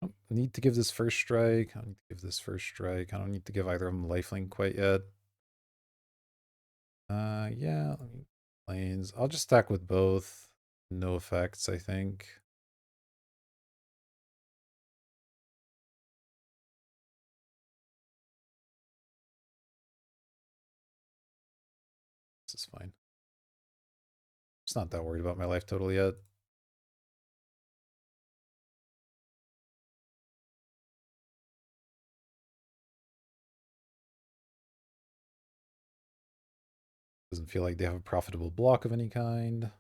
don't need to give this first strike. I don't need to give this first strike. I don't need to give either of them lifelink quite yet. Yeah, let me planes. I'll just stack with both. No effects, I think. This is fine. Just not that worried about my life total yet. Doesn't feel like they have a profitable block of any kind.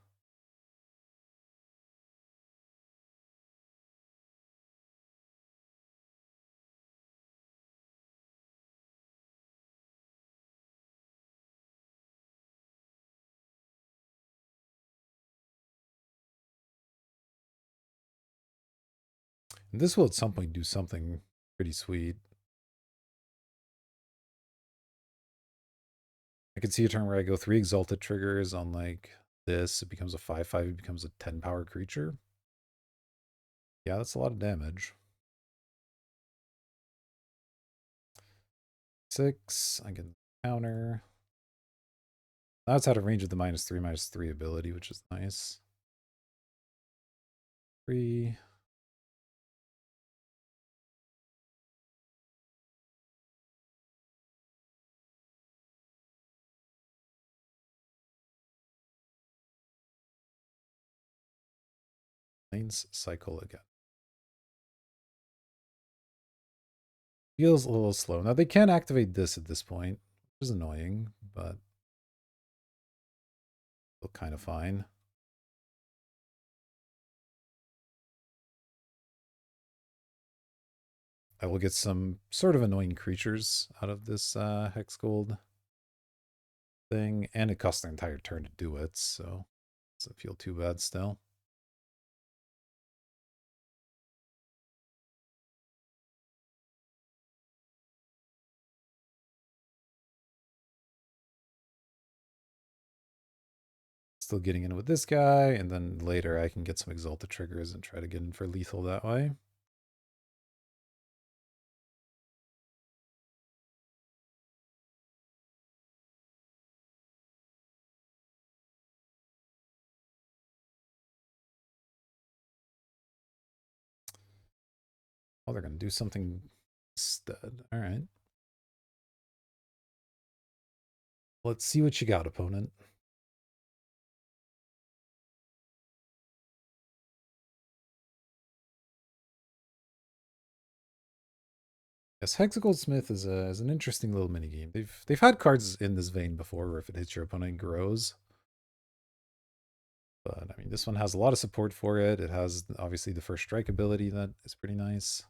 And this will at some point do something pretty sweet. I could see a turn where I go 3 exalted triggers on like this. It becomes a 5/5. It becomes a 10 power creature. Yeah, that's a lot of damage. 6. I can counter. That's out of range of the -3/-3 ability, which is nice. 3. Lanes cycle again. Feels a little slow. Now they can activate this at this point, which is annoying, but still kind of fine. I will get some sort of annoying creatures out of this Hex Gold thing, and it costs their entire turn to do it, so it doesn't feel too bad still. Still getting in with this guy, and then later I can get some Exalted triggers and try to get in for lethal that way. Oh, they're going to do something instead. All right. Let's see what you got, opponent. Yes, Hexagoldsmith is an interesting little mini game. They've had cards in this vein before, where if it hits your opponent, it grows. But I mean, this one has a lot of support for it. It has obviously the first strike ability that is pretty nice.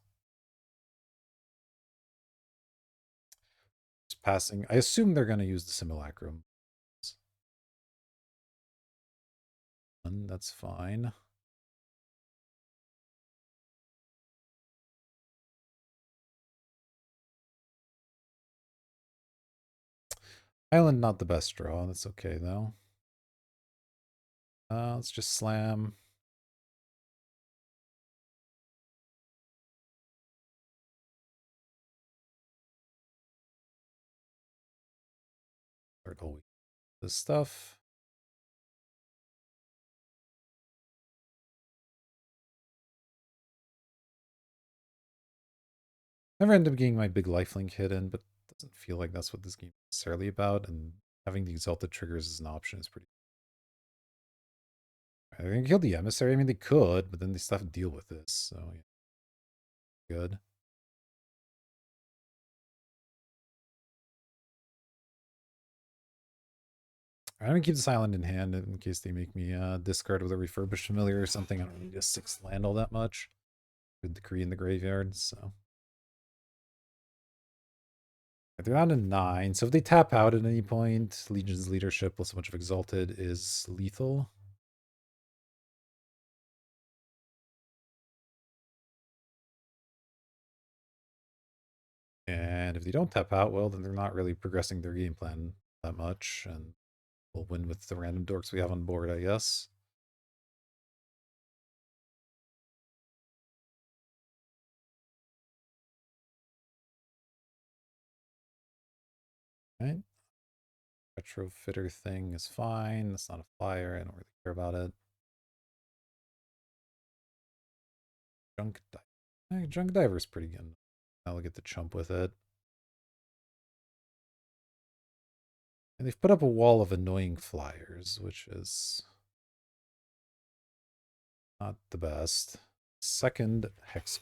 Just passing. I assume they're going to use the simulacrum. And that's fine. Island, not the best draw. That's okay though. Let's just slam. Start all this stuff. Never end up getting my big lifelink hidden, but it doesn't feel like that's what this game is necessarily about. And having the exalted triggers as an option is pretty. I think kill the emissary. I mean, they could, but then they still have to deal with this. So yeah, good. I'm gonna keep this island in hand in case they make me discard with a refurbished familiar or something. I don't need a 6th land all that much. Good decree in the graveyard, so. They're on a 9, so if they tap out at any point, Legion's leadership plus a bunch of exalted is lethal. And if they don't tap out, well, then they're not really progressing their game plan that much, and we'll win with the random dorks we have on board, I guess. Right? Retrofitter thing is fine. It's not a flyer. I don't really care about it. Junk Diver. Junk Diver is pretty good. I'll get the chump with it. And they've put up a wall of annoying flyers, which is not the best. Second Hex.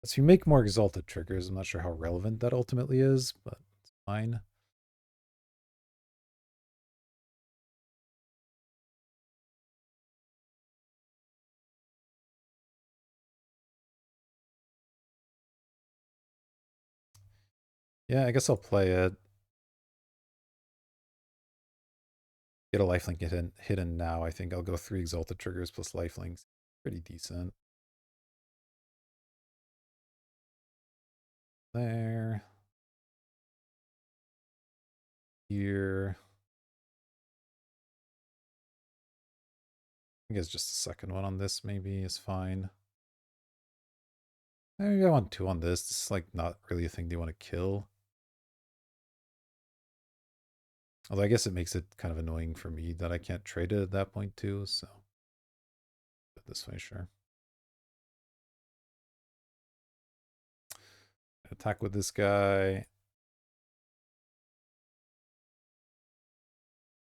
So you make more exalted triggers. I'm not sure how relevant that ultimately is, but it's fine. Yeah, I guess I'll play it. Get a lifelink hidden now. I think I'll go 3 exalted triggers plus lifelinks. Pretty decent. There. Here. guess just a second one on this maybe is fine. Maybe I want 2 on this. This is like not really a thing they want to kill. Although I guess it makes it kind of annoying for me that I can't trade it at that point too, so this way, sure. Attack with this guy.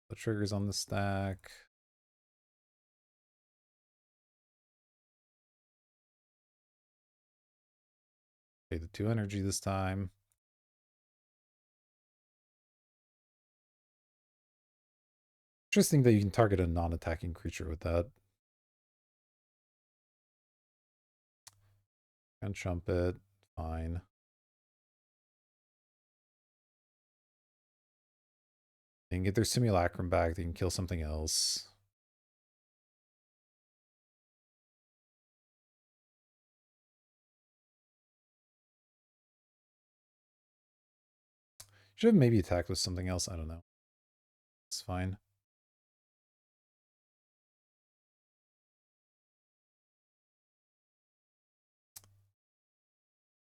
The trigger's on the stack. Pay the 2 energy this time. Interesting that you can target a non-attacking creature with that. And trumpet, fine. They can get their simulacrum back, they can kill something else. Should have maybe attacked with something else, I don't know. It's fine.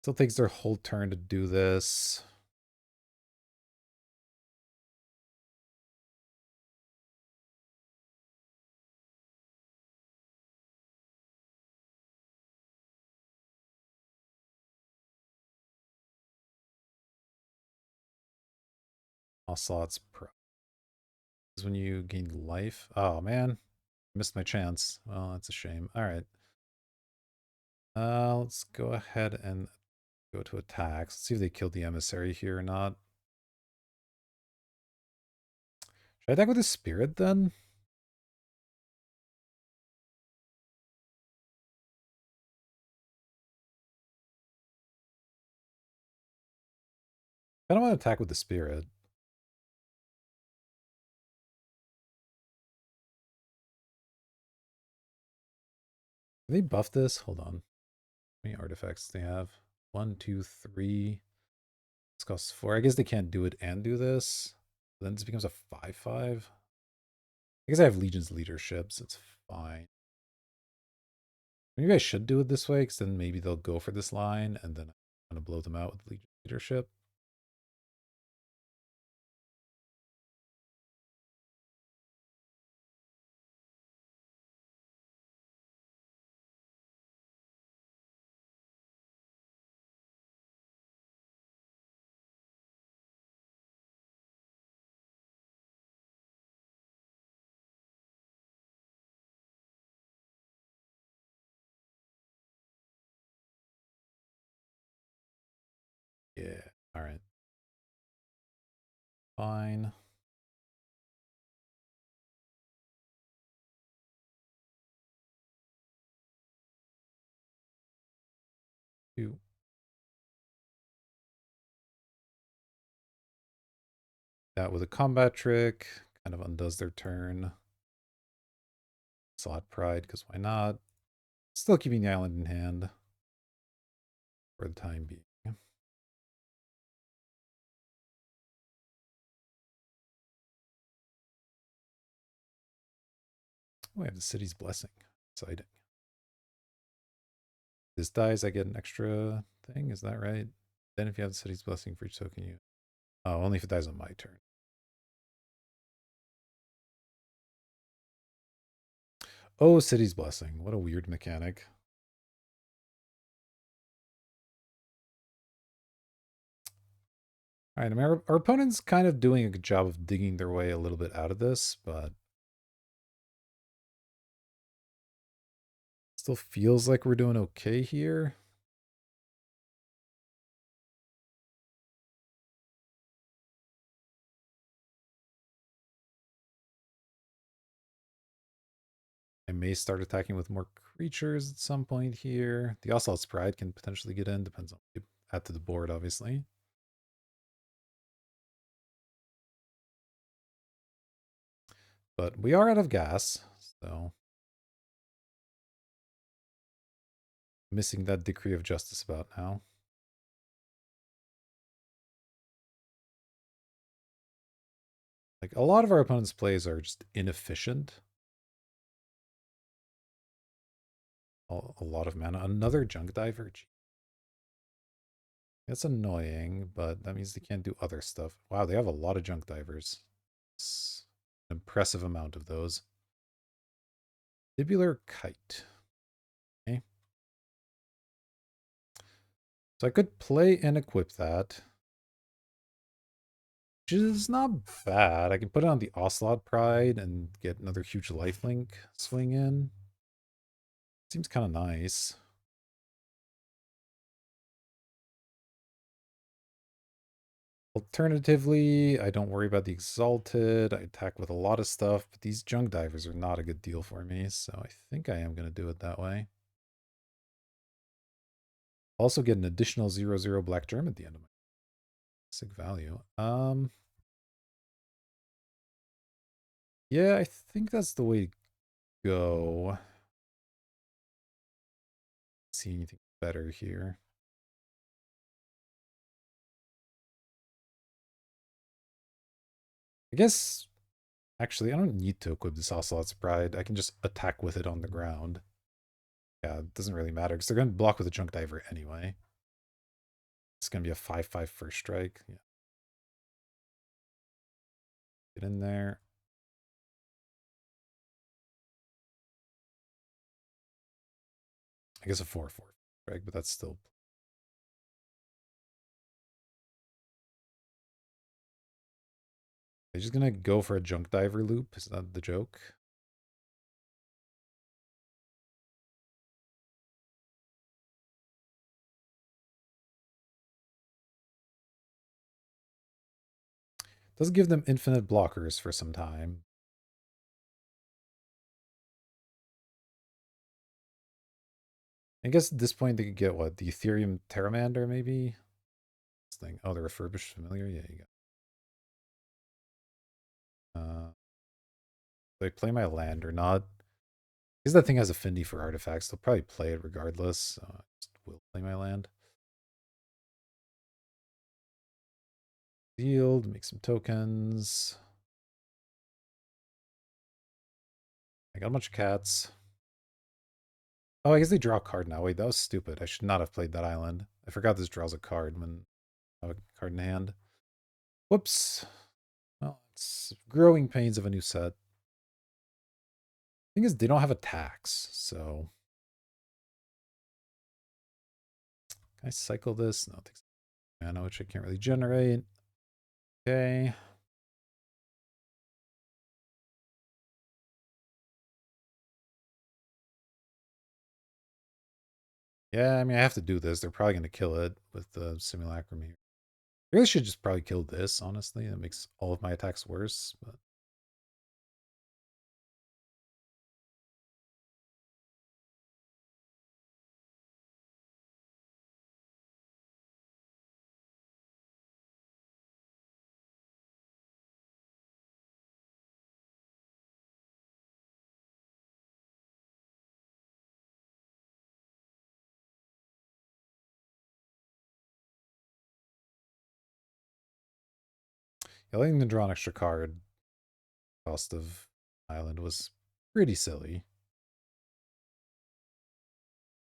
Still takes their whole turn to do this. Ocelot's pro. Is when you gain life. Oh man, missed my chance. Well, that's a shame. All right. Let's go ahead and go to attacks. Let's see if they killed the emissary here or not. Should I attack with a spirit then? I don't want to attack with the spirit. Can they buff this? Hold on. How many artifacts do they have? 1, 2, 3. This costs 4. I guess they can't do it and do this. Then this becomes a 5/5. I guess I have Legion's leadership, so it's fine. Maybe I should do it this way, because then maybe they'll go for this line, and then I'm going to blow them out with Legion leadership. Yeah, all right. Fine. Two. That with a combat trick. Kind of undoes their turn. Slot Pride, because why not? Still keeping the island in hand. For the time being. Oh, I have the city's blessing. Exciting. This dies, I get an extra thing. Is that right? Then if you have the city's blessing for each token you... Oh, only if it dies on my turn. Oh, city's blessing. What a weird mechanic. All right, I mean, our opponent's kind of doing a good job of digging their way a little bit out of this, but still feels like we're doing okay here. I may start attacking with more creatures at some point here. The Ocelot's Pride can potentially get in, depends on what you add to the board, obviously. But we are out of gas, so missing that decree of justice about now. Like, a lot of our opponent's plays are just inefficient. a lot of mana. Another junk diver. Gee, that's annoying, but that means they can't do other stuff. Wow, they have a lot of junk divers. It's an impressive amount of those. Fibular kite. Okay. So I could play and equip that, which is not bad. I can put it on the Ocelot Pride and get another huge lifelink swing in. Seems kind of nice. Alternatively, I don't worry about the Exalted. I attack with a lot of stuff, but these junk divers are not a good deal for me, so I think I am going to do it that way. Also get an additional 0/0 Black Germ at the end of my sick value. Yeah, I think that's the way to go. See anything better here. I guess, actually, I don't need to equip this Ocelot's Pride. I can just attack with it on the ground. Yeah, it doesn't really matter, because they're going to block with a Junk Diver anyway. It's going to be a 5/5 first strike. Yeah. Get in there. I guess a 4/4 strike, but that's still... They're just going to go for a Junk Diver loop. Is that the joke? Does give them infinite blockers for some time. I guess at this point they could get what? The Ethereum Terramander, maybe? This thing. Oh, the refurbished familiar? Yeah, you go. Do I play my land or not? Because that thing has affinity for artifacts. They'll probably play it regardless. So I just will play my land. Yield, make some tokens. I got a bunch of cats. Oh, I guess they draw a card now. Wait, that was stupid. I should not have played that island. I forgot this draws a card when I have a card in hand. Whoops. Well, it's growing pains of a new set. Thing is, they don't have attacks, so can I cycle this? No, it takes mana, which I can't really generate. Okay. Yeah, I mean, I have to do this. They're probably going to kill it with the Simulacrum here. I really should just probably kill this, honestly. That makes all of my attacks worse, but yeah, letting them draw an extra card cost of island was pretty silly.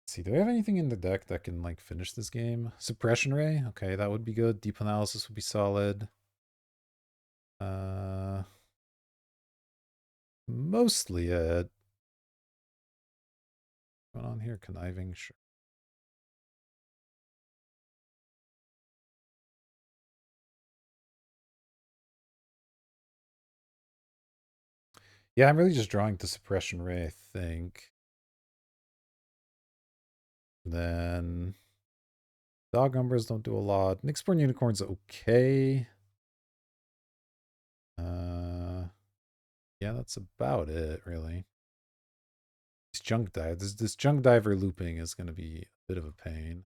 Let's see, do I have anything in the deck that can like finish this game? Suppression Ray? Okay, that would be good. Deep Analysis would be solid. Uh Mostly it. What's going on here? Conniving, sure. Yeah, I'm really just drawing to Suppression Ray, I think. Then dog numbers don't do a lot. Nyxborn Unicorn's okay. Yeah, that's about it, really. This junk diver looping is going to be a bit of a pain.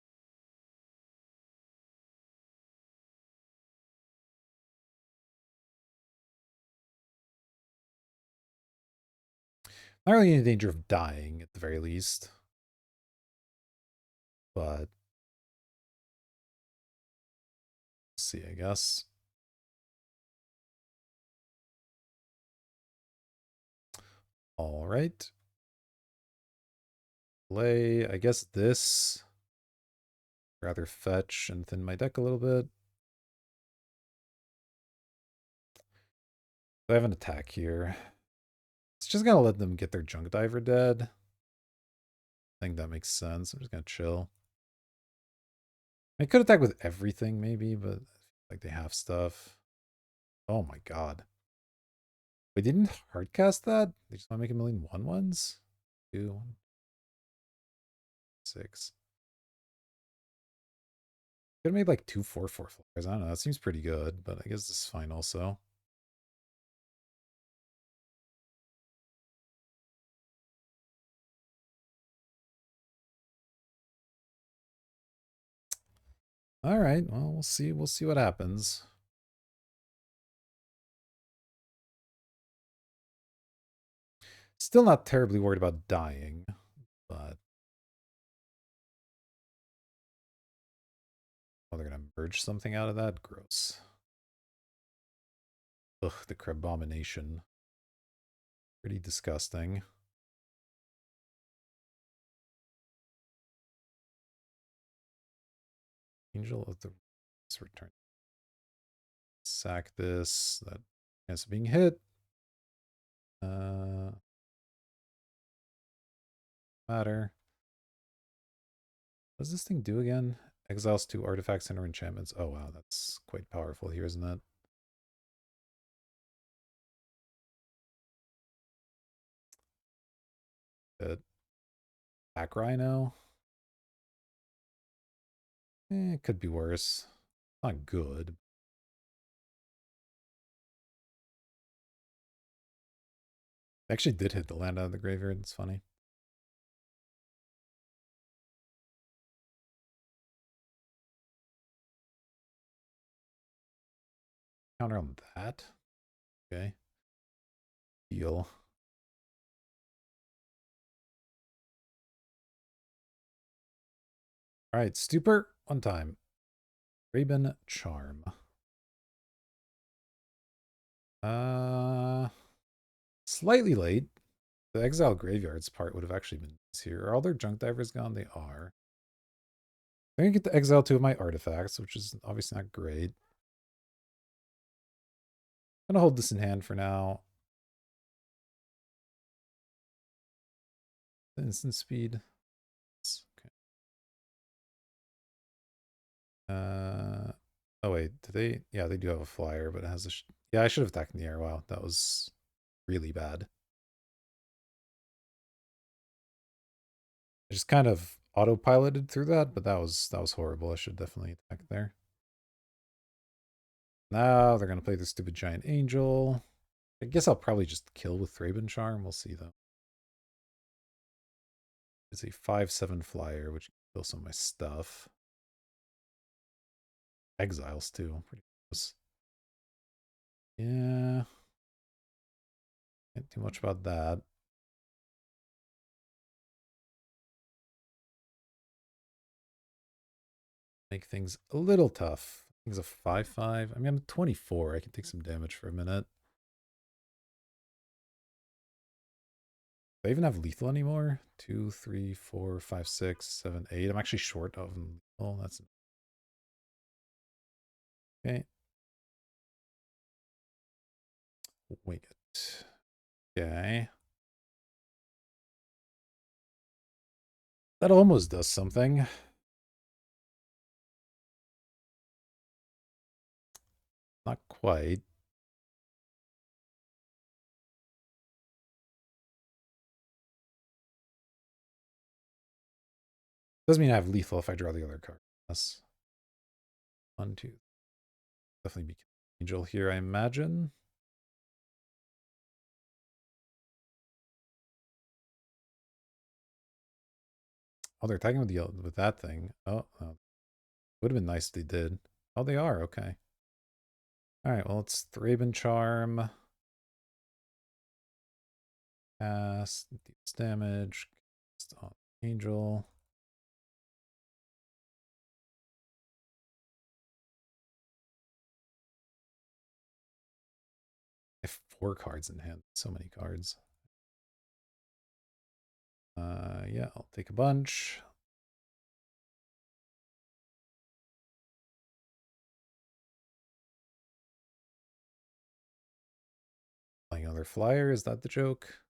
Not really in danger of dying at the very least, but let's see, I guess. All right. play. I guess this. Rather fetch and thin my deck a little bit. I have an attack here. It's just gonna let them get their junk diver dead. I think that makes sense. I'm just gonna chill. I could attack with everything maybe, but like they have stuff. Oh my god. We didn't hardcast that? They just want to make a million 1/1s? 2, 6. Could have made like 2 4/4 flyers. I don't know. That seems pretty good, but I guess this is fine also. All right. Well, we'll see. We'll see what happens. Still not terribly worried about dying, but oh, they're gonna merge something out of that. Gross. Ugh, the Crabomination. Pretty disgusting. Angel of the Return. Sack this. That chance of being hit. Matter. What does this thing do again? Exiles 2 artifacts and or enchantments. Oh wow, that's quite powerful here, isn't it? Good. Back Rhino. It could be worse. Not good. Actually did hit the land out of the graveyard. It's funny. Counter on that. Okay. Deal. All right, Stupor. One time. Raven Charm. Slightly late. The Exile Graveyards part would have actually been here. Are all their junk divers gone? They are. I'm going to get to exile 2 of my artifacts, which is obviously not great. I'm going to hold this in hand for now. Instant speed. Okay. Oh wait, do they? Yeah, they do have a flyer, but it has a. Yeah, I should have attacked in the air. Wow, that was really bad. I just kind of autopiloted through that, but that was horrible. I should definitely attack there. Now they're gonna play the stupid giant angel. I guess I'll probably just kill with Thraben Charm. We'll see though. It's a 5/7 flyer, which can kill some of my stuff. Exiles too. Pretty close. Yeah. Can't do much about that. Make things a little tough. Things a 5/5. I mean, I'm 24. I can take some damage for a minute. Do I even have lethal anymore? 2, 3, 4, 5, 6, 7, 8. I'm actually short of lethal. That's okay. Wait. Okay. That almost does something. Not quite. Doesn't mean I have lethal if I draw the other card. Yes. 1, 2. Definitely be angel here, I imagine. Oh, they're attacking with that thing. Oh, would have been nice if they did. Oh, they are. Okay. All right. Well, it's Thraben Charm. Cast, deals damage. Cast on Angel. I have 4 cards in hand. So many cards. Yeah, Yeah, I'll take a bunch. Playing another flyer, is that the joke?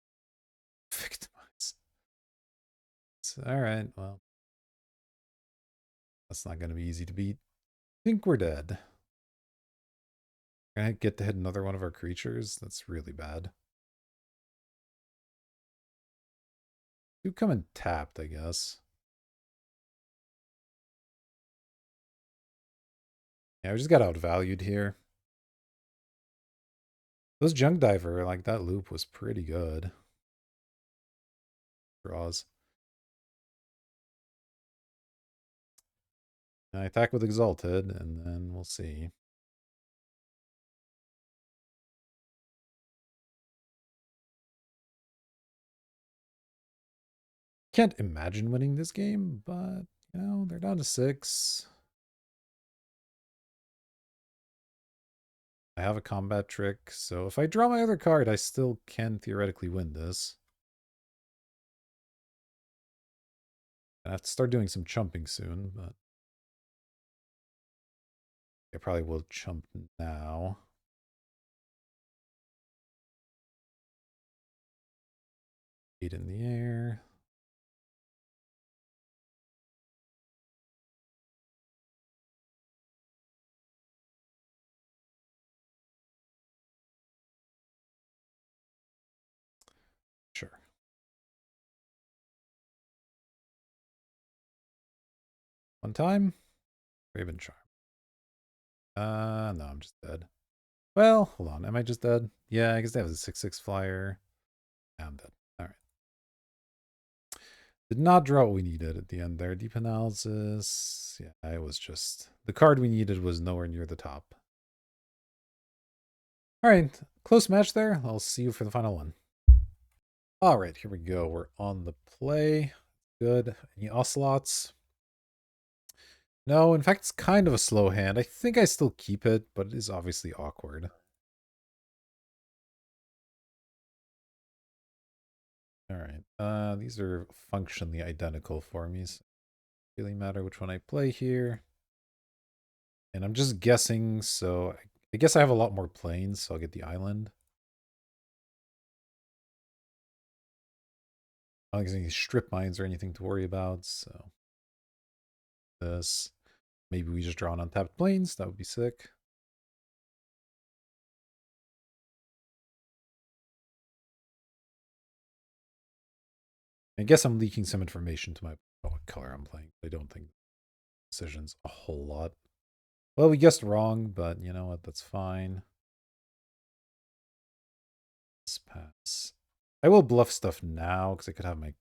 Victimize. Alright, well. That's not going to be easy to beat. I think we're dead. Can I get to hit another one of our creatures? That's really bad. Do come in tapped, I guess. Yeah, we just got outvalued here. Those Junk Diver, like that loop was pretty good. Draws. I attack with Exalted, and then we'll see. Can't imagine winning this game, but, you know, they're down to 6. I have a combat trick, so if I draw my other card, I still can theoretically win this. I have to start doing some chumping soon, but I probably will chump now. 8 in the air. Sure. One time. Raven Charm. No, I'm just dead. Well, hold on. Am I just dead? Yeah, I guess they have a 6/6 flyer. Yeah, I'm dead. All right. Did not draw what we needed at the end there. Deep analysis. Yeah, it was just the card we needed was nowhere near the top. All right, close match there. I'll see you for the final one. All right, here we go. We're on the play. Good. Any ocelots? No, in fact, it's kind of a slow hand. I think I still keep it, but it is obviously awkward. All right. These are functionally identical for me. So it doesn't really matter which one I play here. And I'm just guessing, so I guess I have a lot more planes, so I'll get the island. I don't think there's any strip mines or anything to worry about, so this. Maybe we just draw on untapped planes. That would be sick. I guess I'm leaking some information to my what color I'm playing. I don't think decisions a whole lot. Well, we guessed wrong, but you know what? That's fine. Let's pass. I will bluff stuff now because I could have my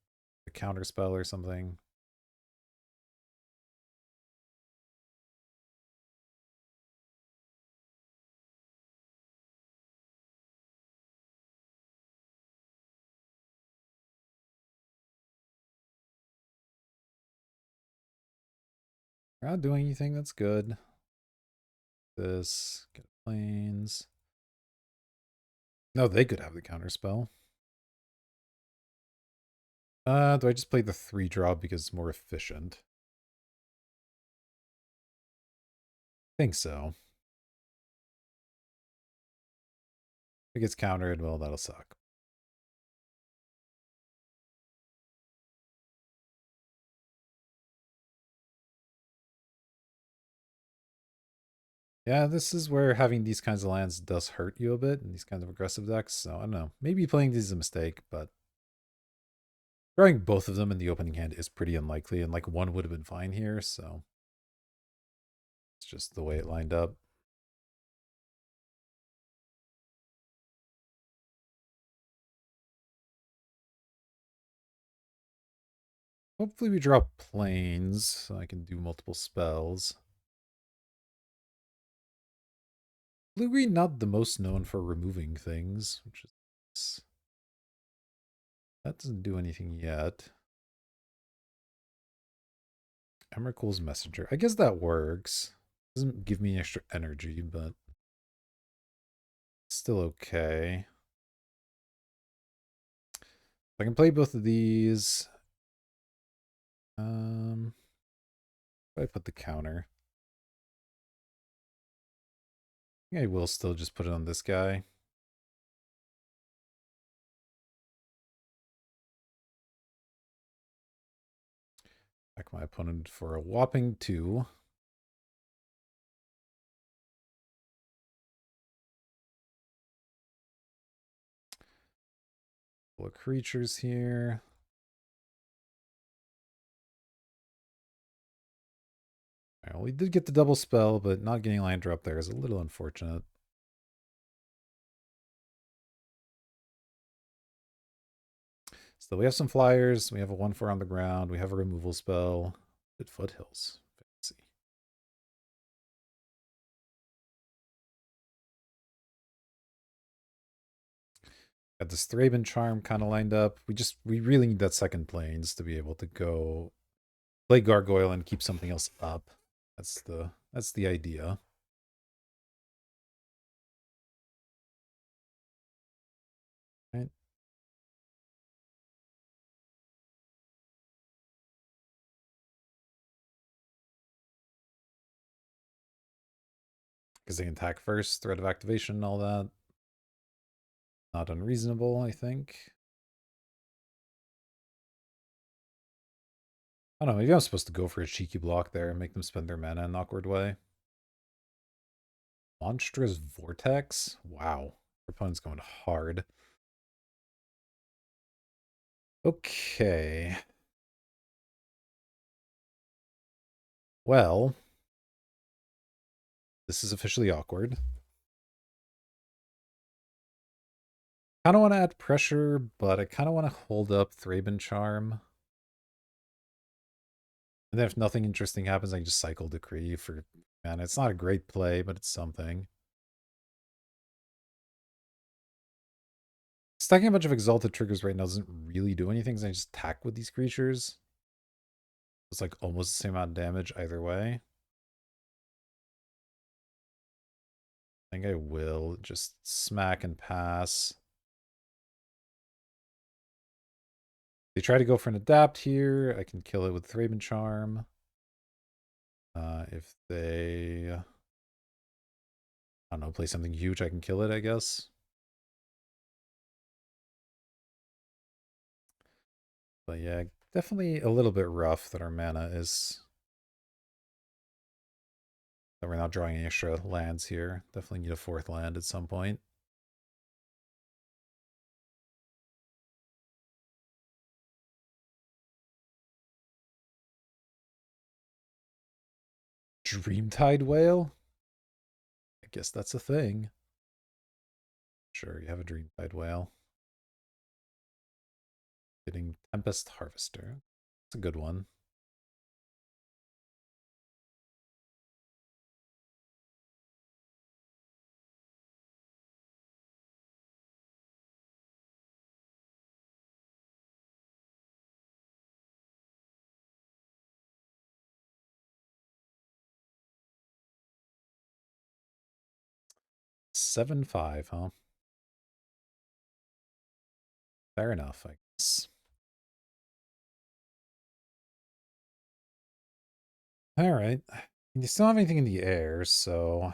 counter spell or something. We're not doing anything that's good. This, get planes. No, they could have the counter spell. Do I just play the 3 drop because it's more efficient? I think so. If it gets countered, well, that'll suck. Yeah, this is where having these kinds of lands does hurt you a bit in these kinds of aggressive decks. So I don't know. Maybe playing these is a mistake, but drawing both of them in the opening hand is pretty unlikely. And like one would have been fine here. So it's just the way it lined up. Hopefully we draw planes so I can do multiple spells. Blue green not the most known for removing things, which is that doesn't do anything yet. Emrakul's Messenger. I guess that works. Doesn't give me extra energy, but still okay. I can play both of these. I put the counter. I think I will still just put it on this guy. Back my opponent for a whopping 2. Couple of creatures here. Well, we did get the double spell, but not getting land drop there is a little unfortunate. Still, we have some flyers. We have a 1/4 on the ground. We have a removal spell. Good foothills. Fancy. Got this Thraben Charm kind of lined up. We really need that second planes to be able to go play Gargoyle and keep something else up. That's the idea. Right? Because they can attack first, threat of activation, all that. Not unreasonable, I think. I don't know, maybe I'm supposed to go for a cheeky block there and make them spend their mana in an awkward way. Monstrous Vortex? Wow. Our opponent's going hard. Okay. Well, this is officially awkward. Kind of want to add pressure, but I kind of want to hold up Thraben Charm. And then if nothing interesting happens, I can just cycle Decree for mana. It's not a great play, but it's something. Stacking a bunch of Exalted triggers right now doesn't really do anything, so I just attack with these creatures. It's like almost the same amount of damage either way. I think I will just smack and pass. They try to go for an adapt here. I can kill it with Thraben Charm. If they, I don't know, play something huge, I can kill it, I guess. But yeah, definitely a little bit rough that our mana is... that we're not drawing any extra lands here. Definitely need a 4th land at some point. Dreamtide Whale? I guess that's a thing. Sure, you have a Dreamtide Whale. Getting Tempest Harvester. It's a good one. Seven five, huh? Fair enough, I guess. Alright. You still have anything in the air, so...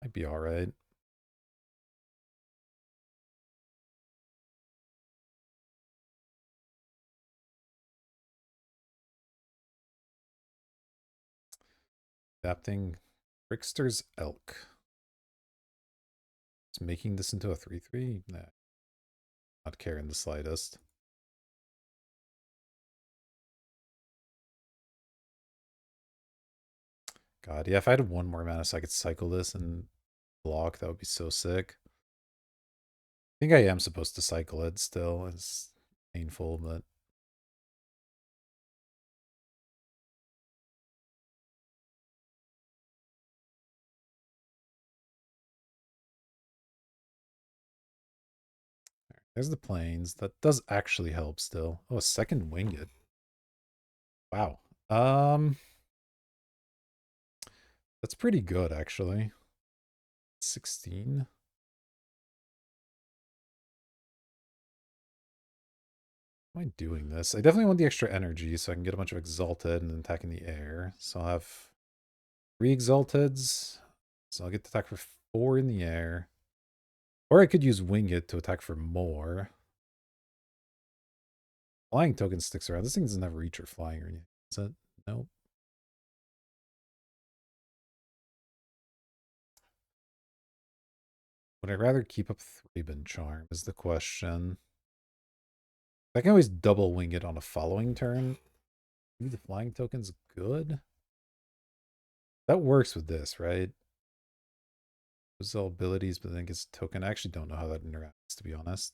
might be alright. Adapting Trickster's Elk. Is making this into a 3/3? Nah. Not caring the slightest. God, yeah, if I had one more mana so I could cycle this and block, that would be so sick. I think I am supposed to cycle it still. It's painful, but... there's the planes. That does actually help still. Oh, a second Winged. Wow. That's pretty good, actually. 16. Am I doing this? I definitely want the extra energy so I can get a bunch of Exalted and then attack in the air. So I'll have 3 Exalteds. So I'll get to attack for 4 in the air. Or I could use Wing It to attack for more. Flying token sticks around. This thing doesn't have reach or flying or anything. Is it? Nope. Would I rather keep up Thraben Charm is the question. I can always double wing it on a following turn. Maybe the flying token's good. That works with this, right? Those all abilities, but then it gets a token. I actually don't know how that interacts, to be honest.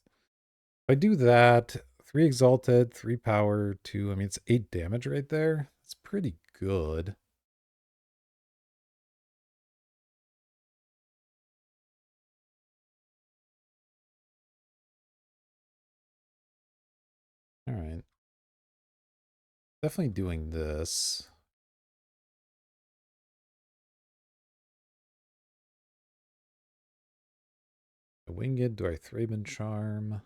If I do that, 3 Exalted, 3 Power, 2. I mean, it's 8 damage right there. It's pretty good. All right. Definitely doing this. Winged, do I Thraben Charm?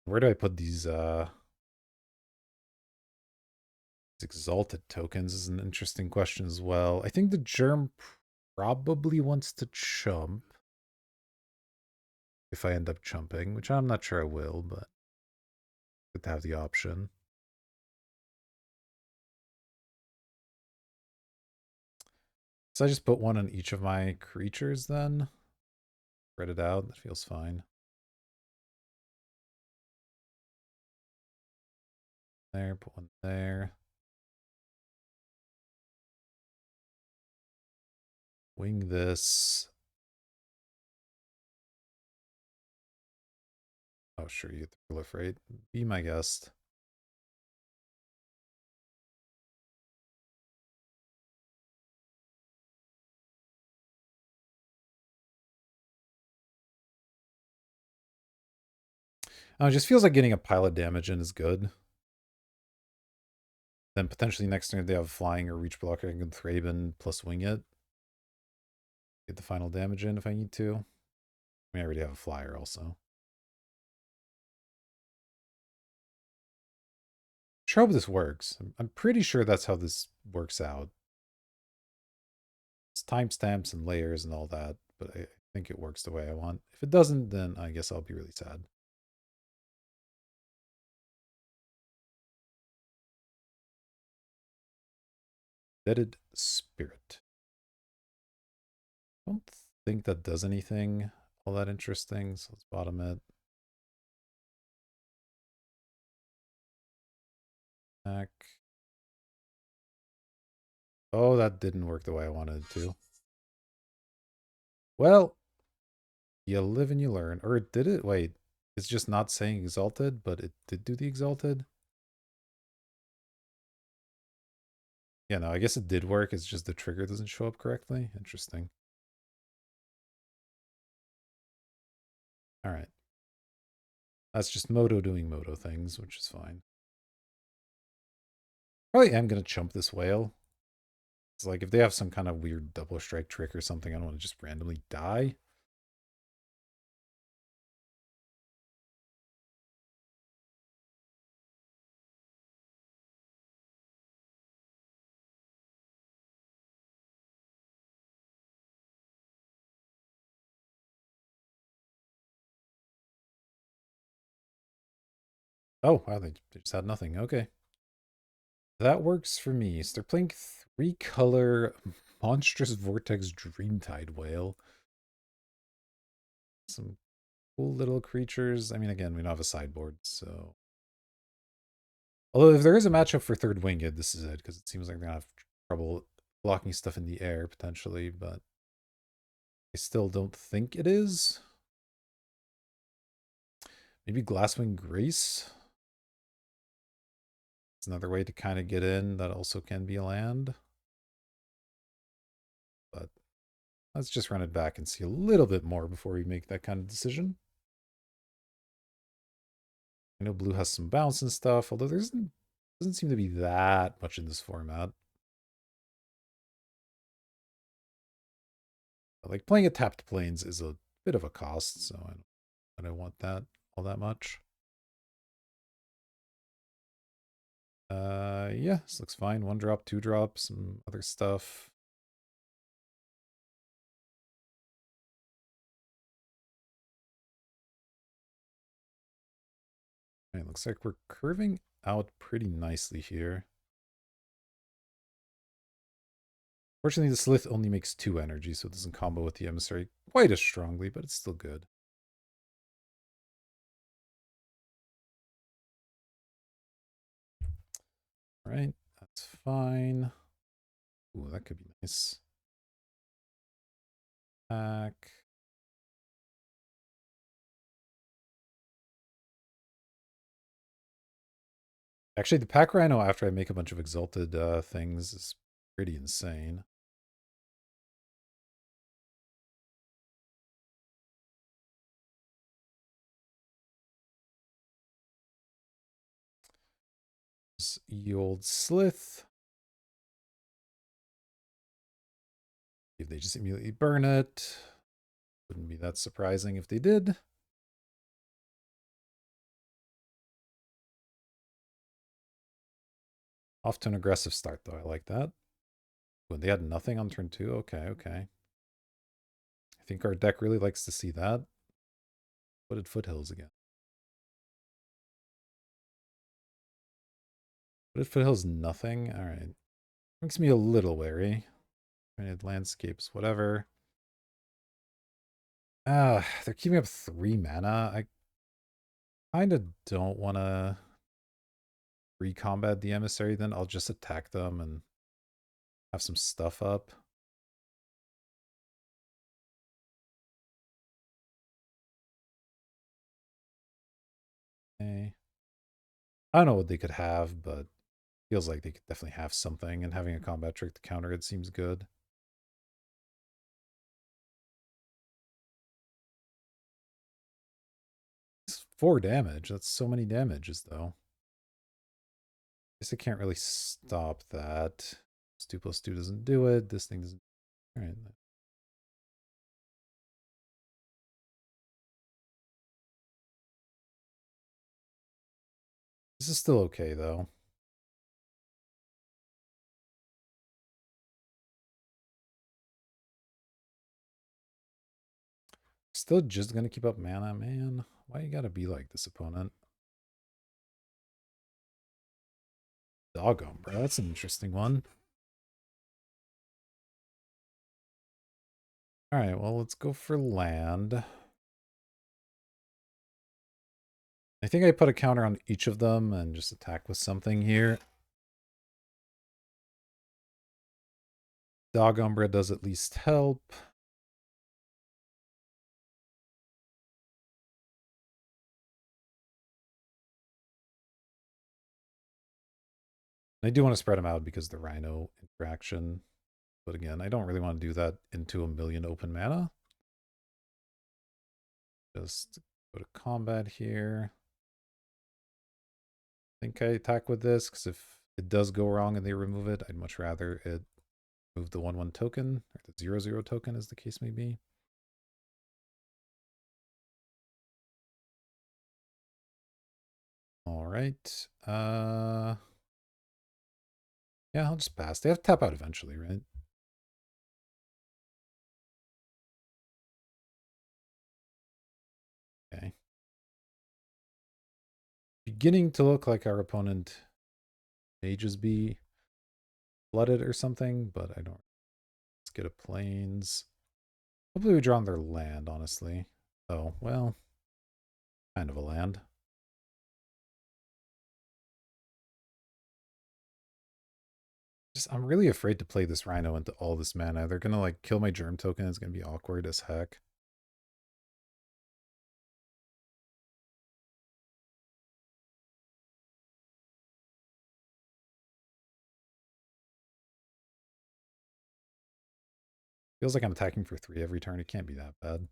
Where do I put these exalted tokens is an interesting question as well. I think the germ probably wants to chump if I end up chumping, which I'm not sure I will, but good to have the option. So I just put one on each of my creatures then. Spread it out. That feels fine. There, put one there. Wing this. Oh, sure, you get the proliferate. Be my guest. Oh, it just feels like getting a pile of damage in is good. Then potentially next turn they have flying or reach blocker. I can Thraben plus wing it. Get the final damage in if I need to. I mean, I already have a flyer also. Sure hope this works. I'm pretty sure that's how this works out. It's timestamps and layers and all that, but I think it works the way I want. If it doesn't, then I guess I'll be really sad. Deaded Spirit. I don't think that does anything all that interesting, so let's bottom it. Back. Oh, that didn't work the way I wanted it to. Well, you live and you learn. Or did it? Wait, it's just not saying exalted, but it did do the exalted? Yeah, no, I guess it did work. It's just the trigger doesn't show up correctly. Interesting. All right. That's just Moto doing Moto things, which is fine. Probably am going to chump this whale. It's like if they have some kind of weird double strike trick or something, I don't want to just randomly die. Oh, wow, they just had nothing. Okay. That works for me. So they're playing 3-color Monstrous Vortex Dreamtide Whale. Some cool little creatures. I mean, again, we don't have a sideboard, so... Although if there is a matchup for third winged, this is it, because it seems like they're going to have trouble blocking stuff in the air, potentially, but I still don't think it is. Maybe Glasswing Grace? It's another way to kind of get in that also can be a land. But let's just run it back and see a little bit more before we make that kind of decision. I know blue has some bounce and stuff, although there doesn't seem to be that much in this format. Like playing at tapped planes is a bit of a cost, so I don't want that all that much. Yeah, this looks fine. 1 drop, 2 drop, some other stuff. It looks like we're curving out pretty nicely here. Fortunately, the Slith only makes 2 energy, so it doesn't combo with the Emissary quite as strongly, but it's still good. Right, that's fine. Ooh, that could be nice. Back. Actually, the pack Rhino after I make a bunch of Exalted things is pretty insane. Ye old Slith. If they just immediately burn it. Wouldn't be that surprising if they did. Off to an aggressive start, though. I like that. When they had nothing on turn 2. Okay, okay. I think our deck really likes to see that. What did Foothills again? What did Foothills nothing? All right. Makes me a little wary. Granted, landscapes, whatever. They're keeping up 3 mana. I kind of don't want to recombat the emissary, then I'll just attack them and have some stuff up. Okay. I don't know what they could have, but feels like they could definitely have something, and having a combat trick to counter it seems good. It's 4 damage. That's so many damages, though. Guess I can't really stop that. 2+2 doesn't do it. This thing doesn't. All right. This is still okay, though. Still just gonna keep up mana, man. Why you gotta be like this, opponent? Doggone, bro. That's an interesting one. Alright, well, let's go for land. I think I put a counter on each of them and just attack with something here. Dog Umbra does at least help. I do want to spread them out because the Rhino interaction. But again, I don't really want to do that into a million open mana. Just go to combat here. I think I attack with this because if it does go wrong and they remove it, I'd much rather it move the 1/1 token, or the 0/0 token as the case may be. All right. Yeah, I'll just pass. They have to tap out eventually, right? Okay. Beginning to look like our opponent may just be flooded or something, but I don't. Let's get a plains. Hopefully we draw on their land, honestly. Oh, well, kind of a land. Just, I'm really afraid to play this Rhino into all this mana. They're gonna like kill my germ token. It's gonna be awkward as heck. Feels like I'm attacking for 3 every turn. It can't be that bad.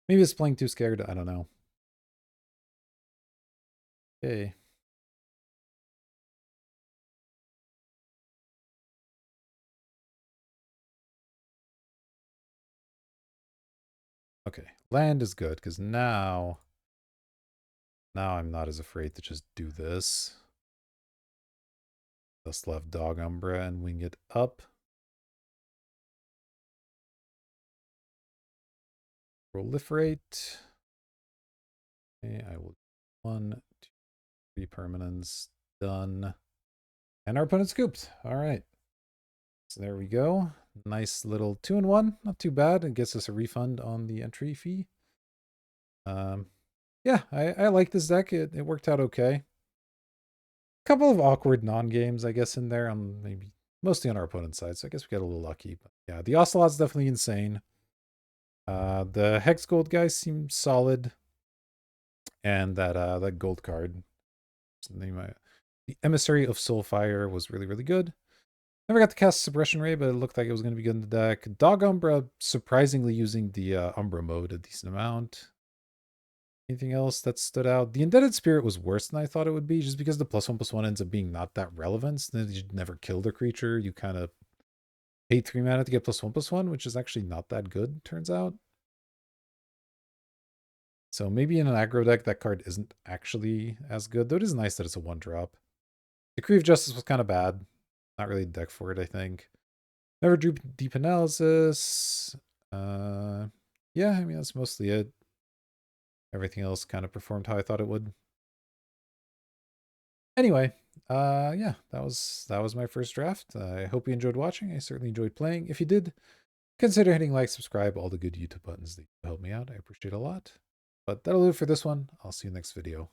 Maybe it's playing too scared. I don't know. Okay. Okay, land is good, because now I'm not as afraid to just do this. Just left Dog Umbra and wing it up. Proliferate. Okay, I will 1, 2, 3 permanents. Done. And our opponent's scooped. All right. So there we go. Nice little 2-in-1. Not too bad. It gets us a refund on the entry fee. Yeah, I like this deck. It worked out okay. Couple of awkward non-games, I guess, in there. Maybe mostly on our opponent's side, so I guess we got a little lucky. But yeah, the Ocelot's definitely insane. The Hex Gold guy seems solid. And that gold card. The Emissary of Soulfire was really, really good. Never got to cast Suppression Ray, but it looked like it was going to be good in the deck. Dog Umbra, surprisingly using the Umbra mode a decent amount. Anything else that stood out? The Indebted Spirit was worse than I thought it would be, just because the +1/+1 ends up being not that relevant. Then you never kill the creature. You kind of pay 3 mana to get +1/+1, which is actually not that good, turns out. So maybe in an aggro deck, that card isn't actually as good, though it is nice that it's a 1-drop. Decree of Justice was kind of bad. Not really the deck for it, I think. Never drew Deep Analysis. Yeah, I mean, that's mostly it. Everything else kind of performed how I thought it would. Anyway, yeah, that was my first draft. I hope you enjoyed watching. I certainly enjoyed playing. If you did, consider hitting like, subscribe, all the good YouTube buttons that help me out. I appreciate it a lot. But that'll do it for this one. I'll see you next video.